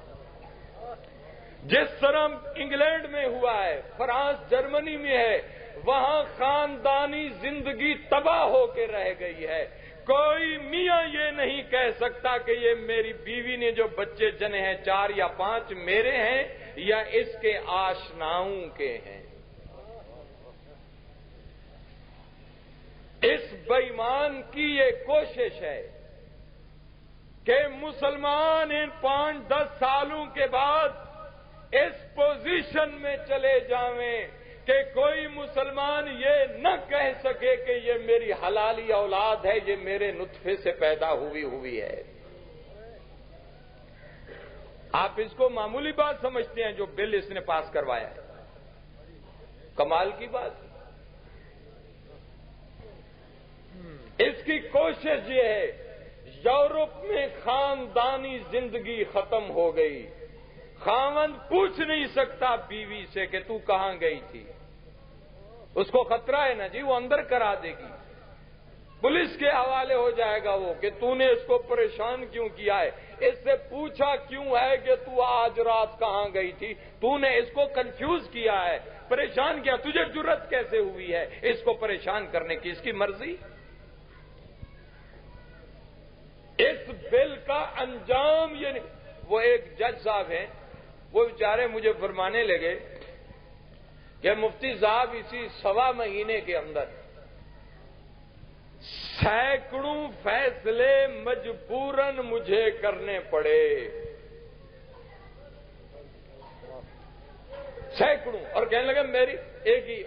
A: جس طرح انگلینڈ میں ہوا ہے، فرانس، جرمنی میں ہے، وہاں خاندانی زندگی تباہ ہو کے رہ گئی ہے. کوئی میاں یہ نہیں کہہ سکتا کہ یہ میری بیوی نے جو بچے جنے ہیں 4 یا 5 میرے ہیں یا اس کے آشناؤں کے ہیں. اس بے ایمان کی یہ کوشش ہے کہ مسلمان ان 5-10 سالوں کے بعد اس پوزیشن میں چلے جاویں کہ کوئی مسلمان یہ نہ کہہ سکے کہ یہ میری حلالی اولاد ہے، یہ میرے نطفے سے پیدا ہوئی ہے. آپ اس کو معمولی بات سمجھتے ہیں جو بل اس نے پاس کروایا ہے، کمال کی بات.
B: اس کی کوشش یہ ہے، یورپ میں خاندانی زندگی ختم ہو گئی، خاوند پوچھ نہیں سکتا بیوی سے کہ تو کہاں گئی تھی، اس کو خطرہ ہے نا جی، وہ اندر کرا دے گی، پولیس کے حوالے ہو جائے گا وہ کہ تو نے اس کو پریشان کیوں کیا ہے، اس سے پوچھا کیوں ہے کہ تو آج رات کہاں گئی تھی، تو نے اس کو کنفیوز کیا ہے، پریشان کیا، تجھے جرت کیسے ہوئی ہے اس کو پریشان کرنے کی، اس کی مرضی۔ اس بل کا انجام یہ نہیں۔ وہ ایک جج صاحب ہیں، وہ بیچارے مجھے فرمانے لگے کہ مفتی صاحب اسی 1.25 مہینے کے اندر سینکڑوں فیصلے مجبوراً مجھے کرنے پڑے، سینکڑوں، اور کہنے لگے میری ایک ہی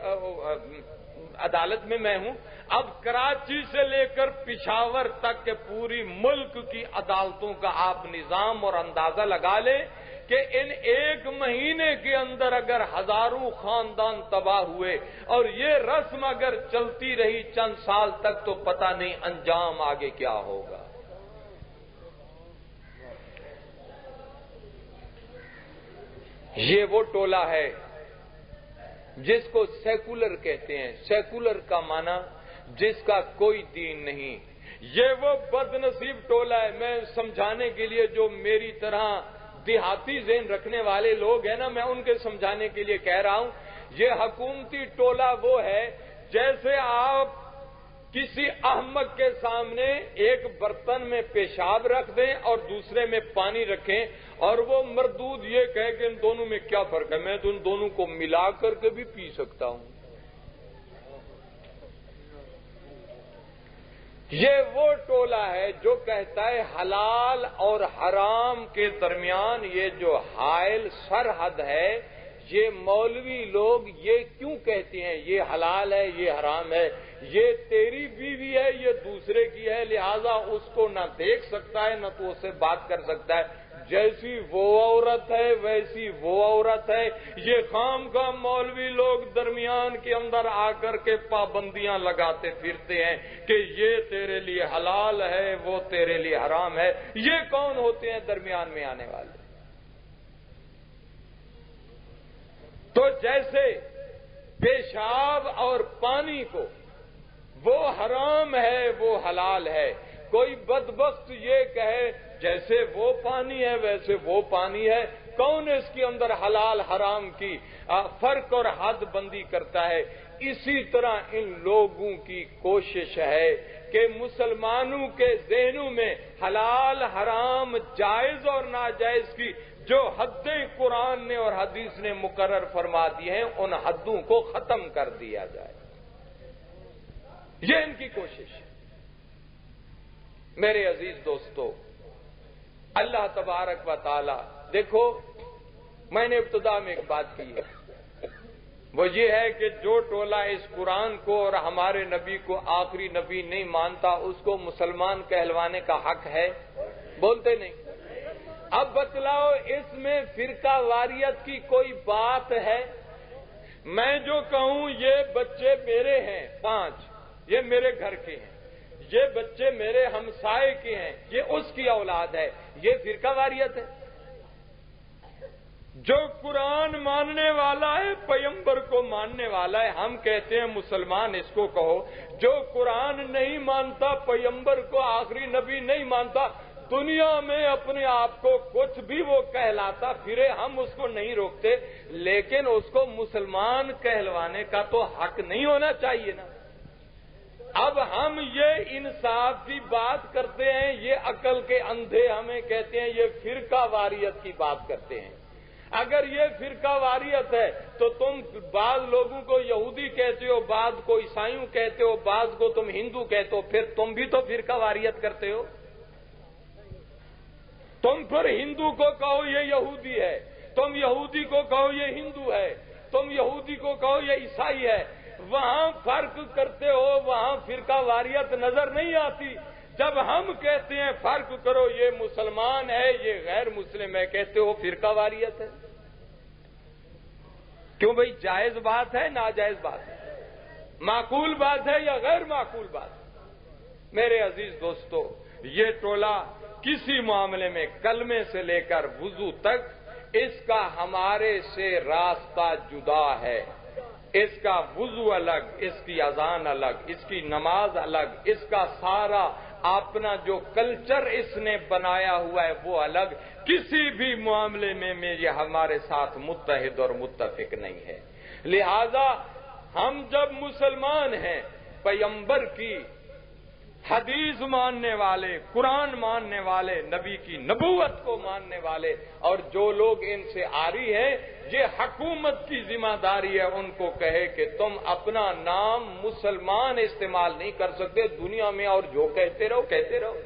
B: عدالت میں ہوں، اب کراچی سے لے کر پشاور تک کے پوری ملک کی عدالتوں کا آپ نظام اور اندازہ لگا لیں کہ ان 1 مہینے کے اندر اگر ہزاروں خاندان تباہ ہوئے اور یہ رسم اگر چلتی رہی چند سال تک تو پتہ نہیں انجام آگے کیا ہوگا۔ یہ وہ ٹولہ ہے جس کو سیکولر کہتے ہیں، سیکولر کا معنی جس کا کوئی دین نہیں۔ یہ وہ بد نصیب ٹولہ ہے، میں سمجھانے کے لیے جو میری طرح دیہاتی ذہن رکھنے والے لوگ ہیں نا، میں ان کے سمجھانے کے لیے کہہ رہا ہوں، یہ حکومتی ٹولہ وہ ہے جیسے آپ کسی احمق کے سامنے ایک برتن میں پیشاب رکھ دیں اور دوسرے میں پانی رکھیں اور وہ مردود یہ کہے کہ ان دونوں میں کیا فرق ہے، میں تو ان دونوں کو ملا کر کے بھی پی سکتا ہوں۔ یہ وہ ٹولہ ہے جو کہتا ہے حلال اور حرام کے درمیان یہ جو حائل سرحد ہے، یہ مولوی لوگ یہ کیوں کہتے ہیں یہ حلال ہے یہ حرام ہے، یہ تیری بیوی ہے یہ دوسرے کی ہے، لہذا اس کو نہ دیکھ سکتا ہے نہ تو اس سے بات کر سکتا ہے، جیسی وہ عورت ہے ویسی وہ عورت ہے۔ یہ خام کا مولوی لوگ درمیان کے اندر آ کر کے پابندیاں لگاتے پھرتے ہیں کہ یہ تیرے لیے حلال ہے وہ تیرے لیے حرام ہے۔ یہ کون ہوتے ہیں درمیان میں آنے والے؟ تو جیسے پیشاب اور پانی کو وہ حرام ہے وہ حلال ہے، کوئی بدبخت یہ کہے جیسے وہ پانی ہے ویسے وہ پانی ہے، کون اس کے اندر حلال حرام کی فرق اور حد بندی کرتا ہے؟ اسی طرح ان لوگوں کی کوشش ہے کہ مسلمانوں کے ذہنوں میں حلال حرام جائز اور ناجائز کی جو حدیں قرآن نے اور حدیث نے مقرر فرما دی ہیں ان حدوں کو ختم کر دیا جائے، یہ ان کی کوشش ہے۔ میرے عزیز دوستو، اللہ تبارک و تعالی، دیکھو میں نے ابتدا میں ایک بات کی ہے، وہ یہ ہے کہ جو ٹولہ اس قرآن کو اور ہمارے نبی کو آخری نبی نہیں مانتا اس کو مسلمان کہلوانے کا حق ہے؟ بولتے نہیں۔ اب بتلاؤ اس میں فرقہ واریت کی کوئی بات ہے؟ میں جو کہوں یہ بچے میرے ہیں 5، یہ میرے گھر کے ہیں، یہ بچے میرے ہمسائے کے ہیں، یہ اس کی اولاد ہے، یہ فرقہ واریت ہے؟ جو قرآن ماننے والا ہے پیغمبر کو ماننے والا ہے، ہم کہتے ہیں مسلمان اس کو کہو، جو قرآن نہیں مانتا پیغمبر کو آخری نبی نہیں مانتا، دنیا میں اپنے آپ کو کچھ بھی وہ کہلاتا پھرے، ہم اس کو نہیں روکتے، لیکن اس کو مسلمان کہلوانے کا تو حق نہیں ہونا چاہیے نا۔ اب ہم یہ انصاف کی بات کرتے ہیں، یہ عقل کے اندھے ہمیں کہتے ہیں یہ فرقہ واریت کی بات کرتے ہیں۔ اگر یہ فرقہ واریت ہے تو تم بعض لوگوں کو یہودی کہتے ہو، بعض کو عیسائیوں کہتے ہو، بعض کو تم ہندو کہتے ہو، پھر تم بھی تو فرقہ واریت کرتے ہو۔ تم پھر ہندو کو کہو یہ یہودی ہے، تم یہودی کو کہو یہ ہندو ہے، تم یہودی کو کہو یہ عیسائی ہے، وہاں فرق کرتے ہو، وہاں فرقہ واریت نظر نہیں آتی۔ جب ہم کہتے ہیں فرق کرو یہ مسلمان ہے یہ غیر مسلم ہے، کہتے ہو فرقہ واریت ہے۔ کیوں بھئی جائز بات ہے ناجائز بات ہے، معقول بات ہے یا غیر معقول بات ہے؟ میرے عزیز دوستو، یہ ٹولہ کسی معاملے میں کلمے سے لے کر وضو تک اس کا ہمارے سے راستہ جدا ہے. اس کا وضو الگ، اس کی اذان الگ، اس کی نماز الگ، اس کا سارا اپنا جو کلچر اس نے بنایا ہوا ہے وہ الگ. کسی بھی معاملے میں یہ ہمارے ساتھ متحد اور متفق نہیں ہے. لہذا ہم جب مسلمان ہیں، پیغمبر کی حدیث ماننے والے، قرآن ماننے والے، نبی کی نبوت کو ماننے والے، اور جو لوگ ان سے آری ہیں، یہ حکومت کی ذمہ داری ہے ان کو کہے کہ تم اپنا نام مسلمان استعمال نہیں کر سکتے دنیا میں، اور جو کہتے رہو کہتے رہو.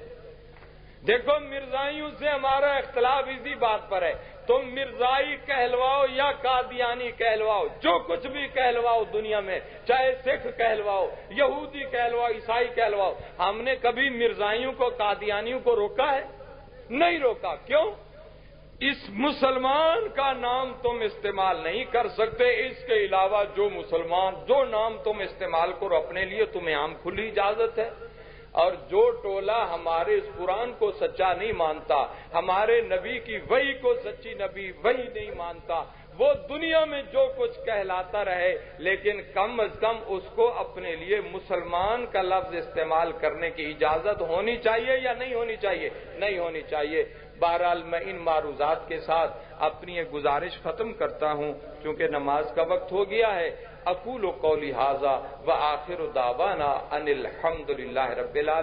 B: دیکھو مرزائیوں سے ہمارا اختلاف اسی بات پر ہے. تم مرزائی کہلواؤ یا قادیانی کہلواؤ، جو کچھ بھی کہلواؤ دنیا میں، چاہے سکھ کہلواؤ، یہودی کہلواؤ، عیسائی کہلواؤ، ہم نے کبھی مرزائیوں کو، قادیانیوں کو روکا ہے؟ نہیں روکا. کیوں؟ اس مسلمان کا نام تم استعمال نہیں کر سکتے. اس کے علاوہ جو مسلمان جو نام تم استعمال کرو اپنے لیے، تمہیں عام کھلی اجازت ہے. اور جو ٹولہ ہمارے اس قرآن کو سچا نہیں مانتا، ہمارے نبی کی وحی کو سچی نبی وحی نہیں مانتا، وہ دنیا میں جو کچھ کہلاتا رہے، لیکن کم از کم اس کو اپنے لیے مسلمان کا لفظ استعمال کرنے کی اجازت ہونی چاہیے یا نہیں ہونی چاہیے؟ نہیں ہونی چاہیے. بہرحال میں ان معروضات کے ساتھ اپنی ایک گزارش ختم کرتا ہوں کیونکہ نماز کا وقت ہو گیا ہے. اقول قولی ھذا وآخر دعوانا ان الحمد للہ رب العالمین.